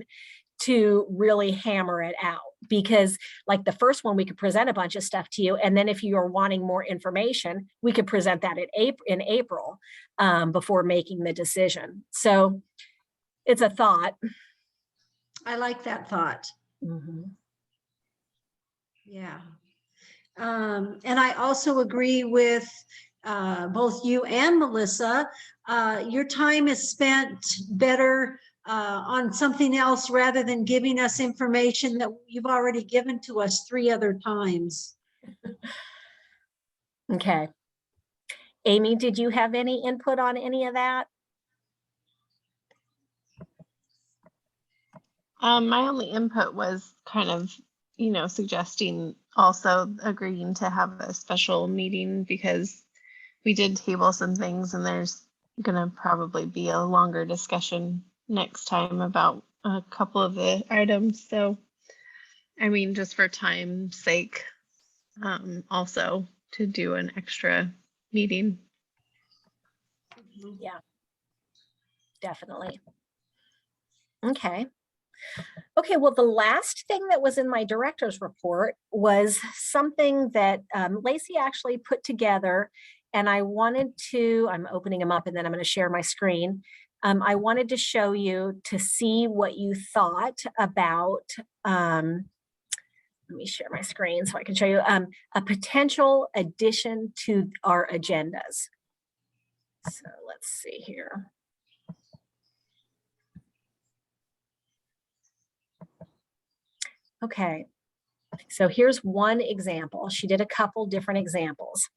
to really hammer it out. Because like the first one, we could present a bunch of stuff to you. And then if you're wanting more information, we could present that in April before making the decision. So it's a thought. I like that thought. Yeah. And I also agree with both you and Melissa. Your time is spent better on something else rather than giving us information that you've already given to us 3 other times. Okay. Amy, did you have any input on any of that? My only input was kind of, you know, suggesting also agreeing to have a special meeting because we did table some things and there's going to probably be a longer discussion next time about a couple of the items. So, I mean, just for time's sake, also to do an extra meeting. Yeah, definitely. Okay. Okay, well, the last thing that was in my director's report was something that Lacey actually put together, and I wanted to, I'm opening them up and then I'm going to share my screen. I wanted to show you to see what you thought about, let me share my screen so I can show you a potential addition to our agendas. So let's see here. Okay, so here's one example. She did a couple different examples.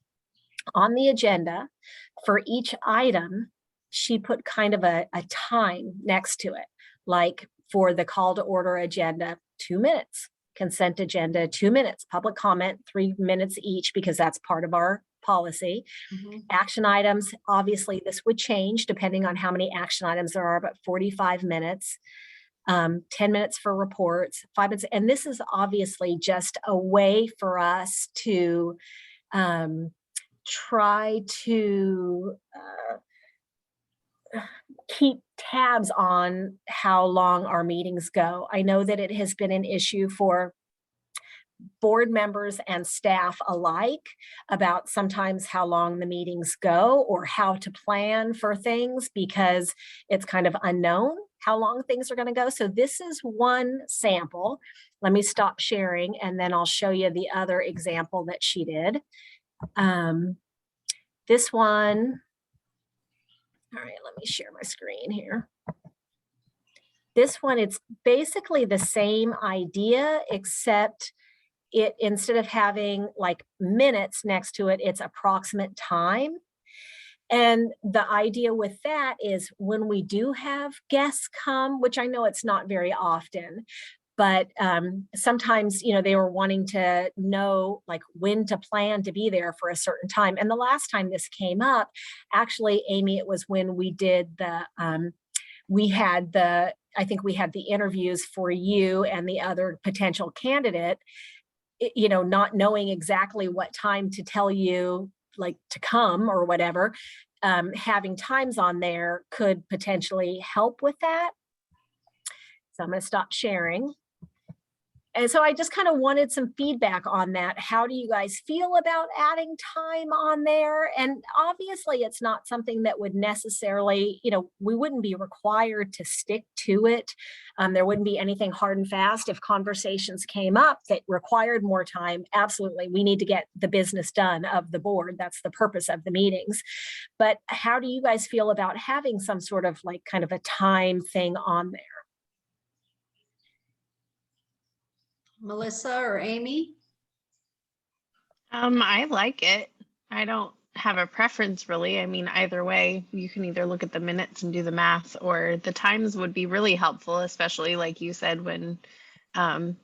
On the agenda for each item, she put kind of a time next to it, like for the call to order agenda, 2 minutes, consent agenda, 2 minutes, public comment, 3 minutes each, because that's part of our policy. Action items, obviously this would change depending on how many action items there are, but 45 minutes, 10 minutes for reports, 5 minutes. And this is obviously just a way for us to try to keep tabs on how long our meetings go. I know that it has been an issue for board members and staff alike about sometimes how long the meetings go or how to plan for things, because it's kind of unknown how long things are going to go. So this is one sample. Let me stop sharing and then I'll show you the other example that she did. This one, all right, let me share my screen here. This one, it's basically the same idea, except it, instead of having like minutes next to it, it's approximate time. And the idea with that is when we do have guests come, which I know it's not very often, but sometimes, you know, they were wanting to know like when to plan to be there for a certain time. And the last time this came up, actually, Amy, it was when we did the, I think we had the interviews for you and the other potential candidate, you know, not knowing exactly what time to tell you, like to come or whatever, having times on there could potentially help with that. So I'm going to stop sharing. And so I just kind of wanted some feedback on that. How do you guys feel about adding time on there? And obviously it's not something that would necessarily, you know, we wouldn't be required to stick to it. There wouldn't be anything hard and fast. If conversations came up that required more time, absolutely, we need to get the business done of the board. That's the purpose of the meetings. But how do you guys feel about having some sort of like kind of a time thing on there? Melissa or Amy? I like it. I don't have a preference really. I mean, either way, you can either look at the minutes and do the math, or the times would be really helpful, especially like you said, when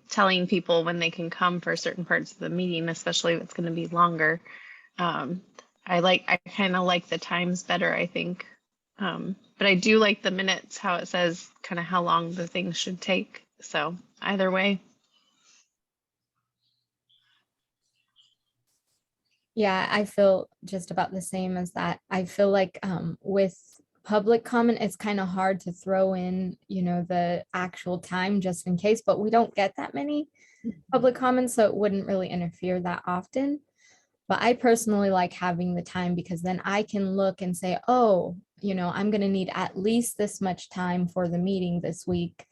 telling people when they can come for certain parts of the meeting, especially if it's going to be longer. I kind of like the times better, I think. But I do like the minutes, how it says kind of how long the things should take. So either way. Yeah, I feel just about the same as that. I feel like with public comment, it's kind of hard to throw in, you know, the actual time just in case, but we don't get that many public comments, so it wouldn't really interfere that often. But I personally like having the time because then I can look and say, oh, you know, I'm going to need at least this much time for the meeting this week.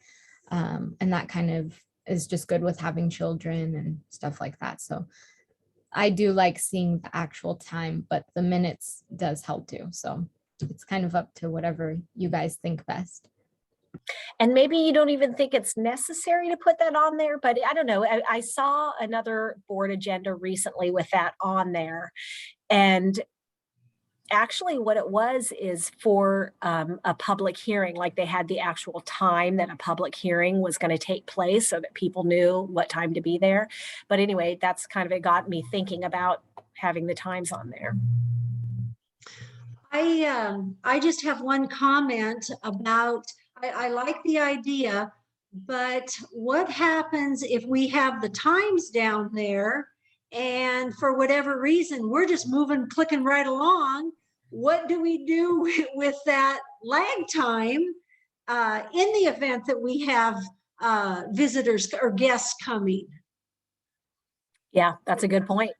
And that kind of is just good with having children and stuff like that. So I do like seeing the actual time, but the minutes does help too. So it's kind of up to whatever you guys think best. And maybe you don't even think it's necessary to put that on there, but I don't know. I saw another board agenda recently with that on there. And actually what it was is for a public hearing, like they had the actual time that a public hearing was going to take place so that people knew what time to be there. But anyway, that's kind of, it got me thinking about having the times on there. I just have one comment about, I like the idea, but what happens if we have the times down there and for whatever reason, we're just clicking right along? What do we do with that lag time in the event that we have visitors or guests coming? Yeah, that's a good point.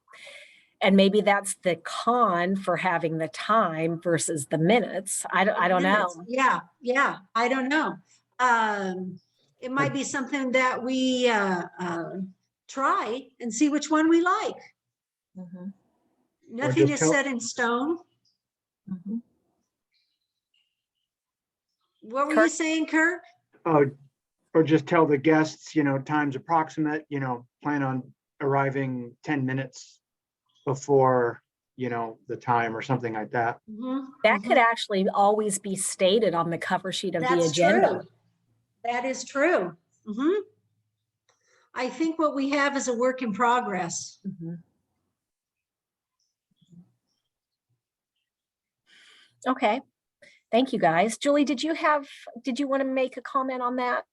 And maybe that's the con for having the time versus the minutes. I don't know. Yeah, I don't know. It might be something that we try and see which one we like. Mm-hmm. Nothing is set in stone. Mm-hmm. What were you saying, Kirk? Or just tell the guests, you know, time's approximate, you know, plan on arriving 10 minutes before you know, the time or something like that. That could actually always be stated on the cover sheet of the That's agenda. true. That is true. I think what we have is a work in progress. Okay. Thank you, guys. Julie, did you want to make a comment on that?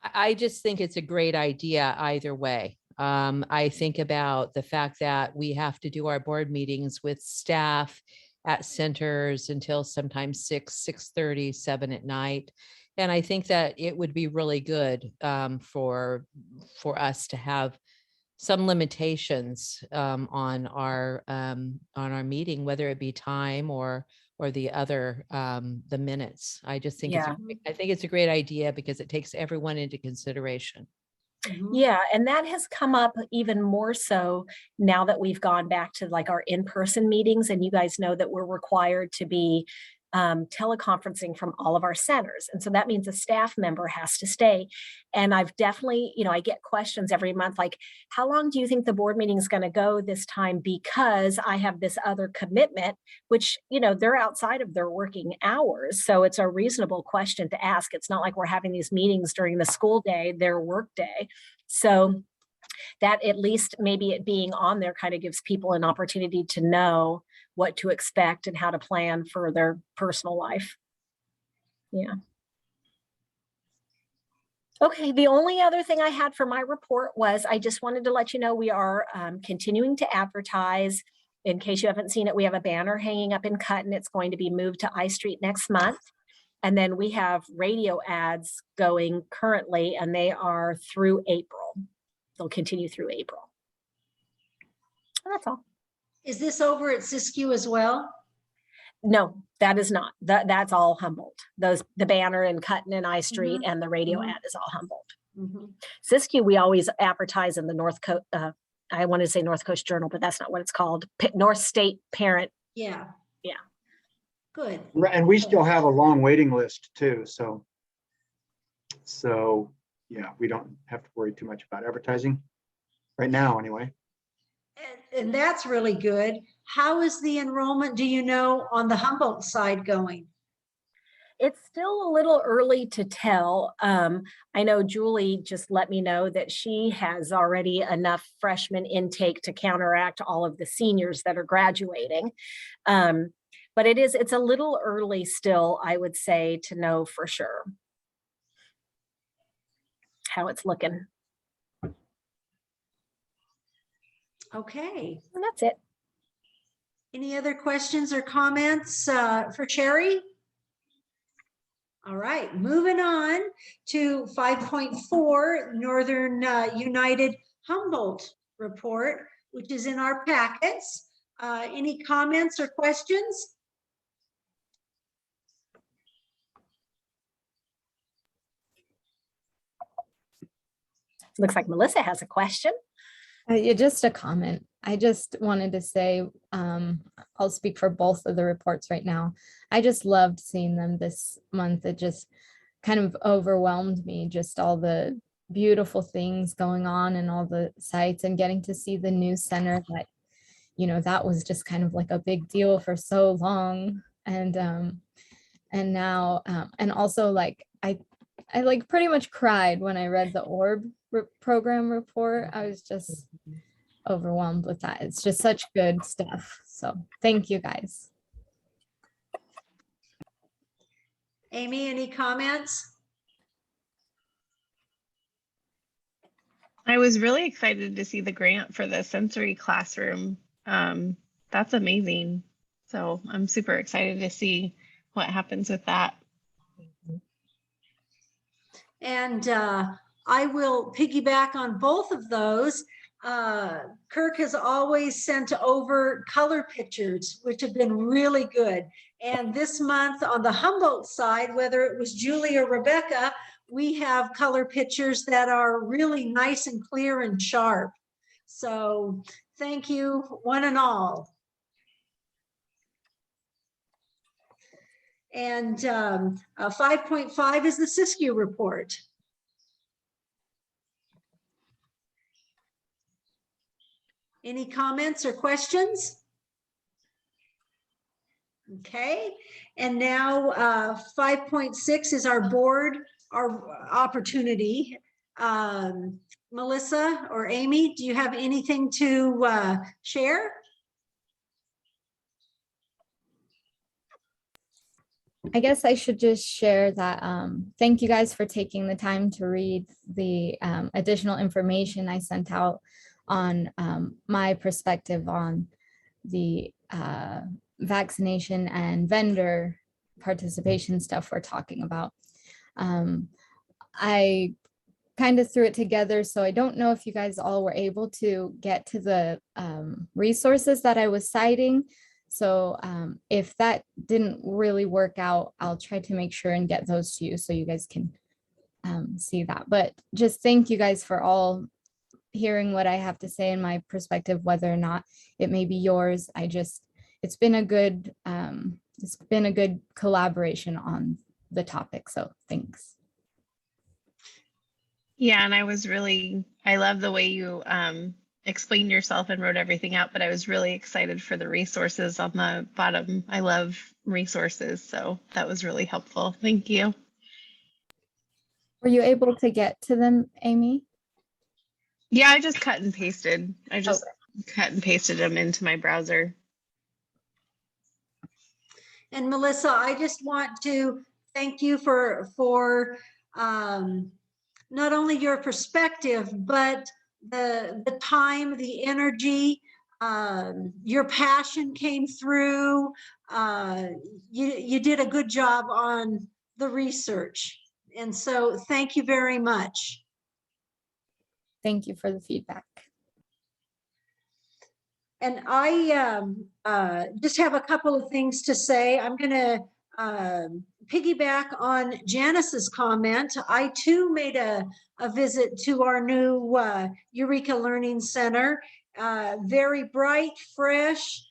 I just think it's a great idea either way. I think about the fact that we have to do our board meetings with staff at centers until sometimes 6:30, 7 at night. And I think that it would be really good for us to have some limitations on our meeting, whether it be time or the other the minutes. I just think I think it's a great idea because it takes everyone into consideration. Yeah, and that has come up even more so now that we've gone back to like our in-person meetings, and you guys know that we're required to be teleconferencing from all of our centers. And so that means a staff member has to stay. And I've definitely, I get questions every month, like, how long do you think the board meeting is going to go this time? Because I have this other commitment, which, they're outside of their working hours. So it's a reasonable question to ask. It's not like we're having these meetings during the school day, their work day. So that at least maybe it being on there kind of gives people an opportunity to know what to expect and how to plan for their personal life. Yeah. Okay, the only other thing I had for my report was I just wanted to let you know we are continuing to advertise. In case you haven't seen it, we have a banner hanging up in Cutton. It's going to be moved to I Street next month. And then we have radio ads going currently, and they are through April. They'll continue through April. And that's all. Is this over at Siskiyou as well? No, that is not. That's all Humboldt. The banner in Cutton and I Street and the radio ad is all Humboldt. Siskiyou, we always advertise in the North Coast. I wanted to say North Coast Journal, but that's not what it's called. North State Parent. Yeah. Yeah. Good. And we still have a long waiting list too. So yeah, we don't have to worry too much about advertising right now anyway. And that's really good. How is the enrollment, do you know, on the Humboldt side going? It's still a little early to tell. I know Julie just let me know that she has already enough freshman intake to counteract all of the seniors that are graduating. But it's a little early still, I would say, to know for sure how it's looking. Okay. And that's it. Any other questions or comments for Cherry? All right, moving on to 5.4 Northern United Humboldt report, which is in our packets. Any comments or questions? Looks like Melissa has a question. Yeah, just a comment. I just wanted to say, I'll speak for both of the reports right now. I just loved seeing them this month. It just kind of overwhelmed me, just all the beautiful things going on and all the sites, and getting to see the new center that, that was just kind of like a big deal for so long. And now, and also like, I like pretty much cried when I read the ORB program report. I was just overwhelmed with that. It's just such good stuff. So thank you guys. Amy, any comments? I was really excited to see the grant for the sensory classroom. That's amazing. So I'm super excited to see what happens with that. And I will piggyback on both of those. Kirk has always sent over color pictures, which have been really good. And this month on the Humboldt side, whether it was Julie or Rebecca, we have color pictures that are really nice and clear and sharp. So thank you, one and all. And 5.5 is the Siskiyou report. Any comments or questions? Okay, and now 5.6 is our board, our opportunity. Melissa or Amy, do you have anything to share? I guess I should just share that. Thank you guys for taking the time to read the additional information I sent out on my perspective on the vaccination and vendor participation stuff we're talking about. I kind of threw it together, so I don't know if you guys all were able to get to the resources that I was citing. So if that didn't really work out, I'll try to make sure and get those to you so you guys can see that. But just thank you guys for all hearing what I have to say in my perspective, whether or not it may be yours. It's been a good collaboration on the topic. So thanks. Yeah, and I love the way you explained yourself and wrote everything out, but I was really excited for the resources on the bottom. I love resources, so that was really helpful. Thank you. Were you able to get to them, Amy? Yeah, I just cut and pasted. Cut and pasted them into my browser. And Melissa, I just want to thank you for not only your perspective, but the time, the energy, your passion came through. You did a good job on the research. And so thank you very much. Thank you for the feedback. And I just have a couple of things to say. I'm going to piggyback on Janice's comment. I too made a visit to our new Eureka Learning Center. Very bright, fresh.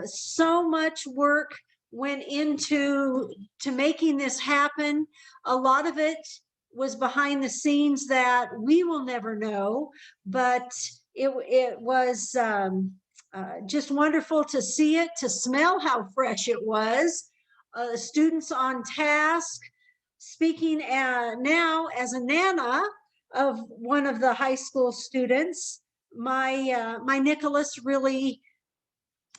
So much work went into making this happen. A lot of it was behind the scenes that we will never know, but it was just wonderful to see it, to smell how fresh it was. Students on task. Speaking now as a Nana of one of the high school students, my Nicholas really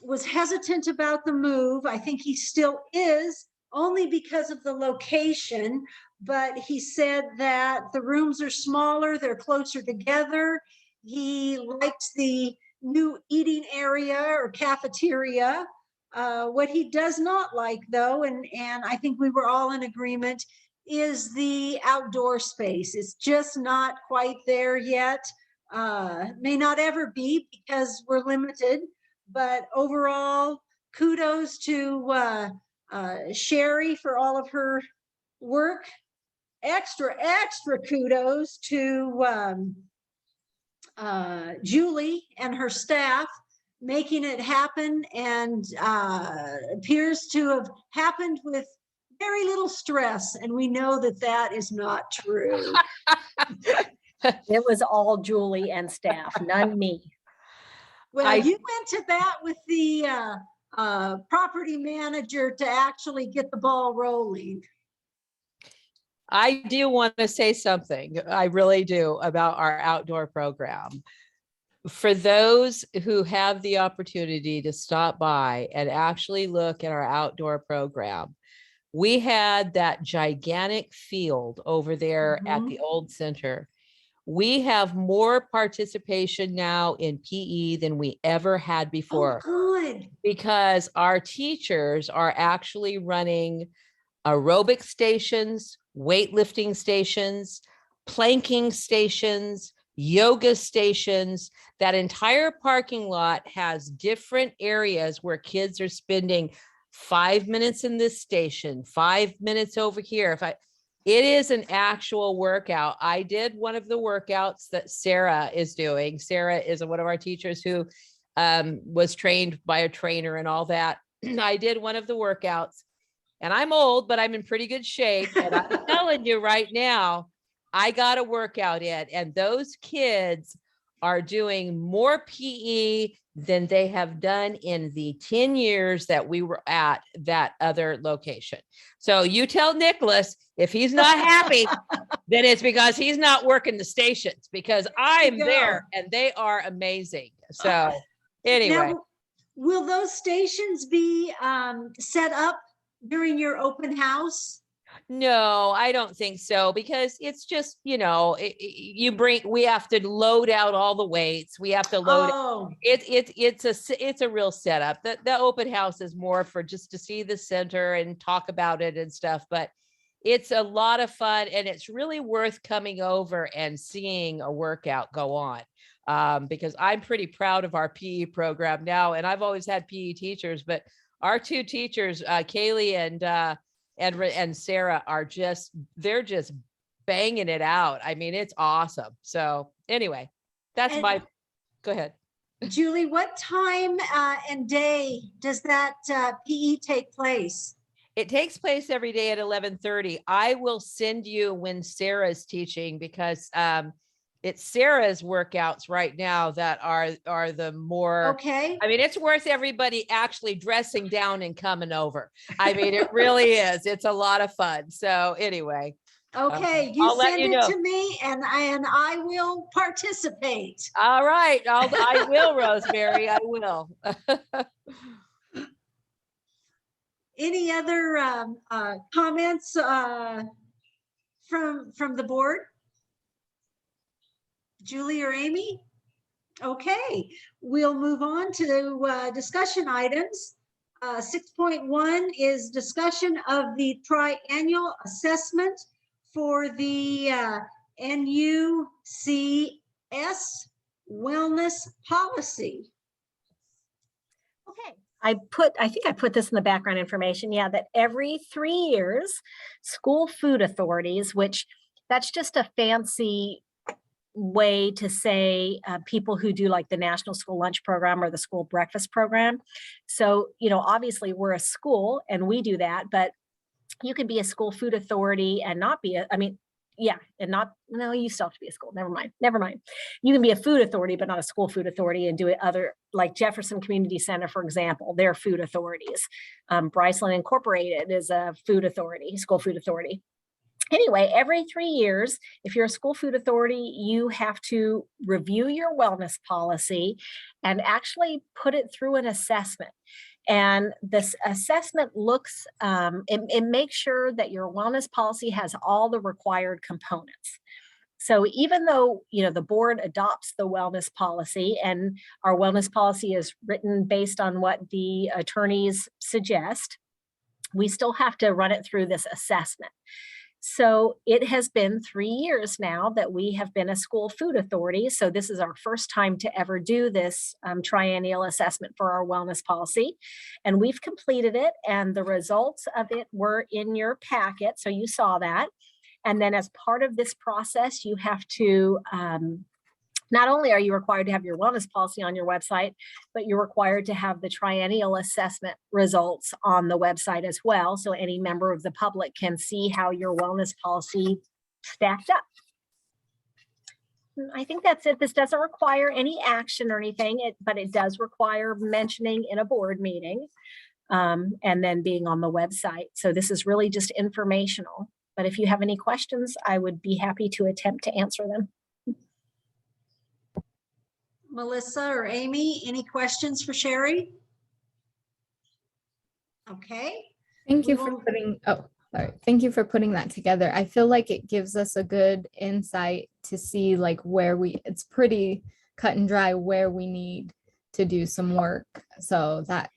was hesitant about the move. I think he still is, only because of the location, but he said that the rooms are smaller, they're closer together. He liked the new eating area or cafeteria. What he does not like, though, and I think we were all in agreement, is the outdoor space. It's just not quite there yet. May not ever be because we're limited, but overall, kudos to Sherry for all of her work. Extra kudos to Julie and her staff making it happen, and appears to have happened with very little stress, and we know that that is not true. It was all Julie and staff, none me. Well, you went to that with the property manager to actually get the ball rolling. I do want to say something. I really do, about our outdoor program. For those who have the opportunity to stop by and actually look at our outdoor program, we had that gigantic field over there at the old center. We have more participation now in PE than we ever had before. Oh, good. Because our teachers are actually running aerobic stations, weightlifting stations, planking stations, yoga stations. That entire parking lot has different areas where kids are spending 5 minutes in this station, 5 minutes over here. It is an actual workout. I did one of the workouts that Sarah is doing. Sarah is one of our teachers who was trained by a trainer and all that. I did one of the workouts, and I'm old, but I'm in pretty good shape. And I'm telling you right now, I got a workout in, and those kids are doing more PE than they have done in the 10 years that we were at that other location. So you tell Nicholas, if he's not happy, then it's because he's not working the stations, because I'm go. there and they are amazing. So anyway. Now, will those stations be set up during your open house? No, I don't think so, because it's just, we have to load out all the weights. We have to load Oh, it's a real setup. The open house is more for just to see the center and talk about it and stuff, but it's a lot of fun, and it's really worth coming over and seeing a workout go on. Because I'm pretty proud of our PE program now, and I've always had PE teachers, but our two teachers, Kaylee and Sarah, they're just banging it out. I mean, it's awesome. So anyway, that's And- go ahead. Julie, what time and day does that PE take place? It takes place every day at 11:30. I will send you when Sarah's teaching, because it's Sarah's workouts right now that are the more, Okay. I mean, it's worth everybody actually dressing down and coming over. I mean, it really is. It's a lot of fun. So anyway. Okay, I'll you let send you it know. to me and I will participate. All right. I will, Rosemary. I will. Any other comments from the board? Julie or Amy? Okay, we'll move on to discussion items. 6.1 is discussion of the triennial assessment for the NUCS wellness policy. Okay, I think I put this in the background information. Yeah, that every 3 years, school food authorities, which that's just a fancy way to say people who do like the National School Lunch Program or the school breakfast program. So, obviously we're a school and we do that, but you can be a school food authority and not be no, you still have to be a school. Never mind. You can be a food authority, but not a school food authority, and do it other, like Jefferson Community Center, for example, they're food authorities. Bryceland Incorporated is a food authority, school food authority. Anyway, every 3 years, if you're a school food authority, you have to review your wellness policy and actually put it through an assessment. And this assessment looks, it makes sure that your wellness policy has all the required components. So even though, the board adopts the wellness policy, and our wellness policy is written based on what the attorneys suggest, we still have to run it through this assessment. So it has been 3 years now that we have been a school food authority. So this is our first time to ever do this triennial assessment for our wellness policy. And we've completed it, and the results of it were in your packet. So you saw that. And then as part of this process, you have to, not only are you required to have your wellness policy on your website, but you're required to have the triennial assessment results on the website as well. So any member of the public can see how your wellness policy stacked up. I think that's it. This doesn't require any action or anything, but it does require mentioning in a board meeting and then being on the website. So this is really just informational. But if you have any questions, I would be happy to attempt to answer them. Melissa or Amy, any questions for Sherry? Okay. Thank you We for will- Thank you for putting that together. I feel like it gives us a good insight to see like it's pretty cut and dry where we need to do some work. So that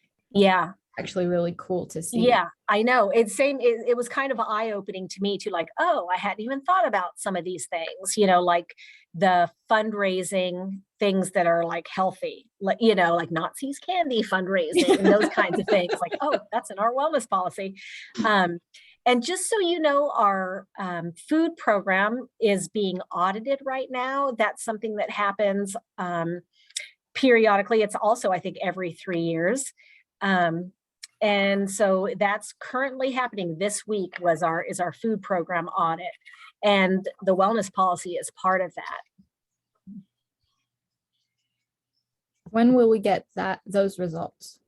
actually really cool to see. Yeah, I know. It was kind of eye-opening to me too, like, oh, I hadn't even thought about some of these things, like the fundraising things that are like healthy, like, like Nazis candy fundraising and those kinds of things, like, oh, that's in our wellness policy. And just so you know, our food program is being audited right now. That's something that happens periodically. It's also, I think, every 3 years. And so that's currently happening. This week is our food program audit, and the wellness policy is part of that. When will we get those results?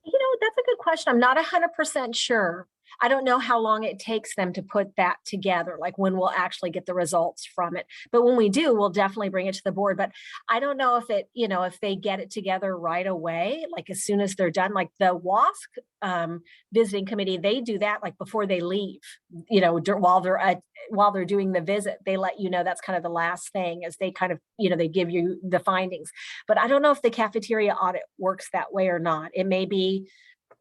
That's a good question. I'm not 100% sure. I don't know how long it takes them to put that together, like when we'll actually get the results from it. But when we do, we'll definitely bring it to the board. But I don't know if if they get it together right away, like as soon as they're done, like the WASC visiting committee, they do that like before they leave, while they're doing the visit, they let you know that's kind of the last thing as they kind of, they give you the findings. But I don't know if the cafeteria audit works that way or not. It may be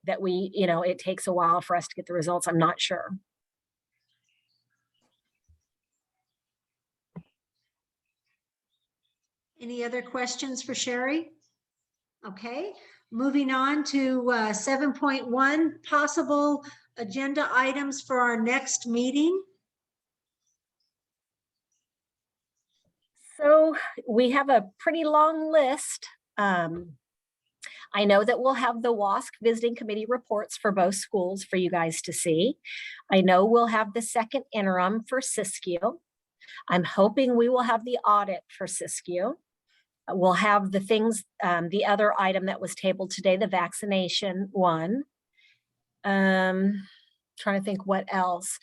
that it takes a while for us to get the results. I'm not sure. Any other questions for Sherry? Okay, moving on to 7.1, possible agenda items for our next meeting. So we have a pretty long list. I know that we'll have the WASC visiting committee reports for both schools for you guys to see. I know we'll have the second interim for Siskiyou. I'm hoping we will have the audit for Siskiyou. We'll have the things, the other item that was tabled today, the vaccination one. Trying to think what else.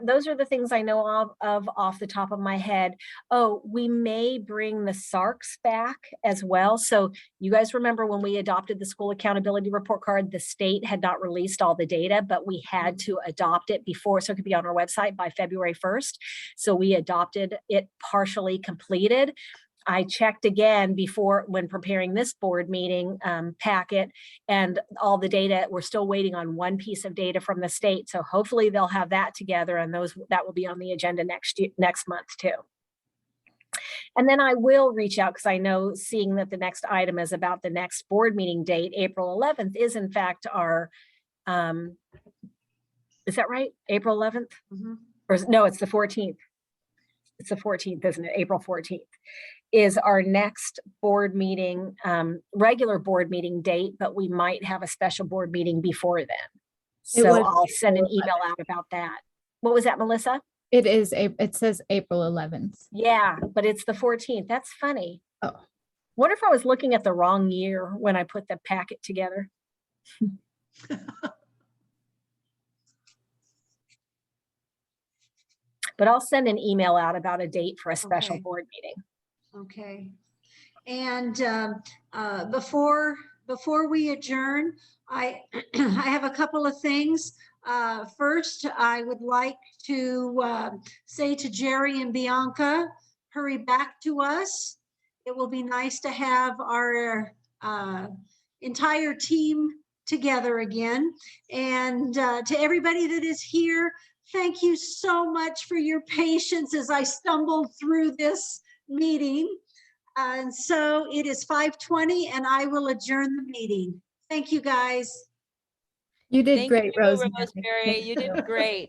Those are the things I know of off the top of my head. Oh, we may bring the SARCs back as well. So you guys remember when we adopted the school accountability report card, the state had not released all the data, but we had to adopt it before, so it could be on our website by February 1st. So we adopted it partially completed. I checked again before when preparing this board meeting packet, and all the data, we're still waiting on one piece of data from the state. So hopefully they'll have that together, and that will be on the agenda next month too. And then I will reach out, because I know, seeing that the next item is about the next board meeting date, April 11th is in fact our, is that right? April 11th? Mm-hmm. Or no, it's the 14th. It's the 14th, isn't it? April 14th is our next board meeting, regular board meeting date, but we might have a special board meeting before then. So I'll send an email out about that. What was that, Melissa? It says April 11th. Yeah, but it's the 14th. That's funny. Oh. Wonder if I was looking at the wrong year when I put the packet together. But I'll send an email out about a date for a special Okay. board meeting. Okay. And before we adjourn, I have a couple of things. First, I would like to say to Jerry and Bianca, hurry back to us. It will be nice to have our entire team together again. And to everybody that is here, thank you so much for your patience as I stumbled through this meeting. And so it is 5:20 and I will adjourn the meeting. Thank you, guys. You did Thank great, you, Rosemary. Rosemary. You did great.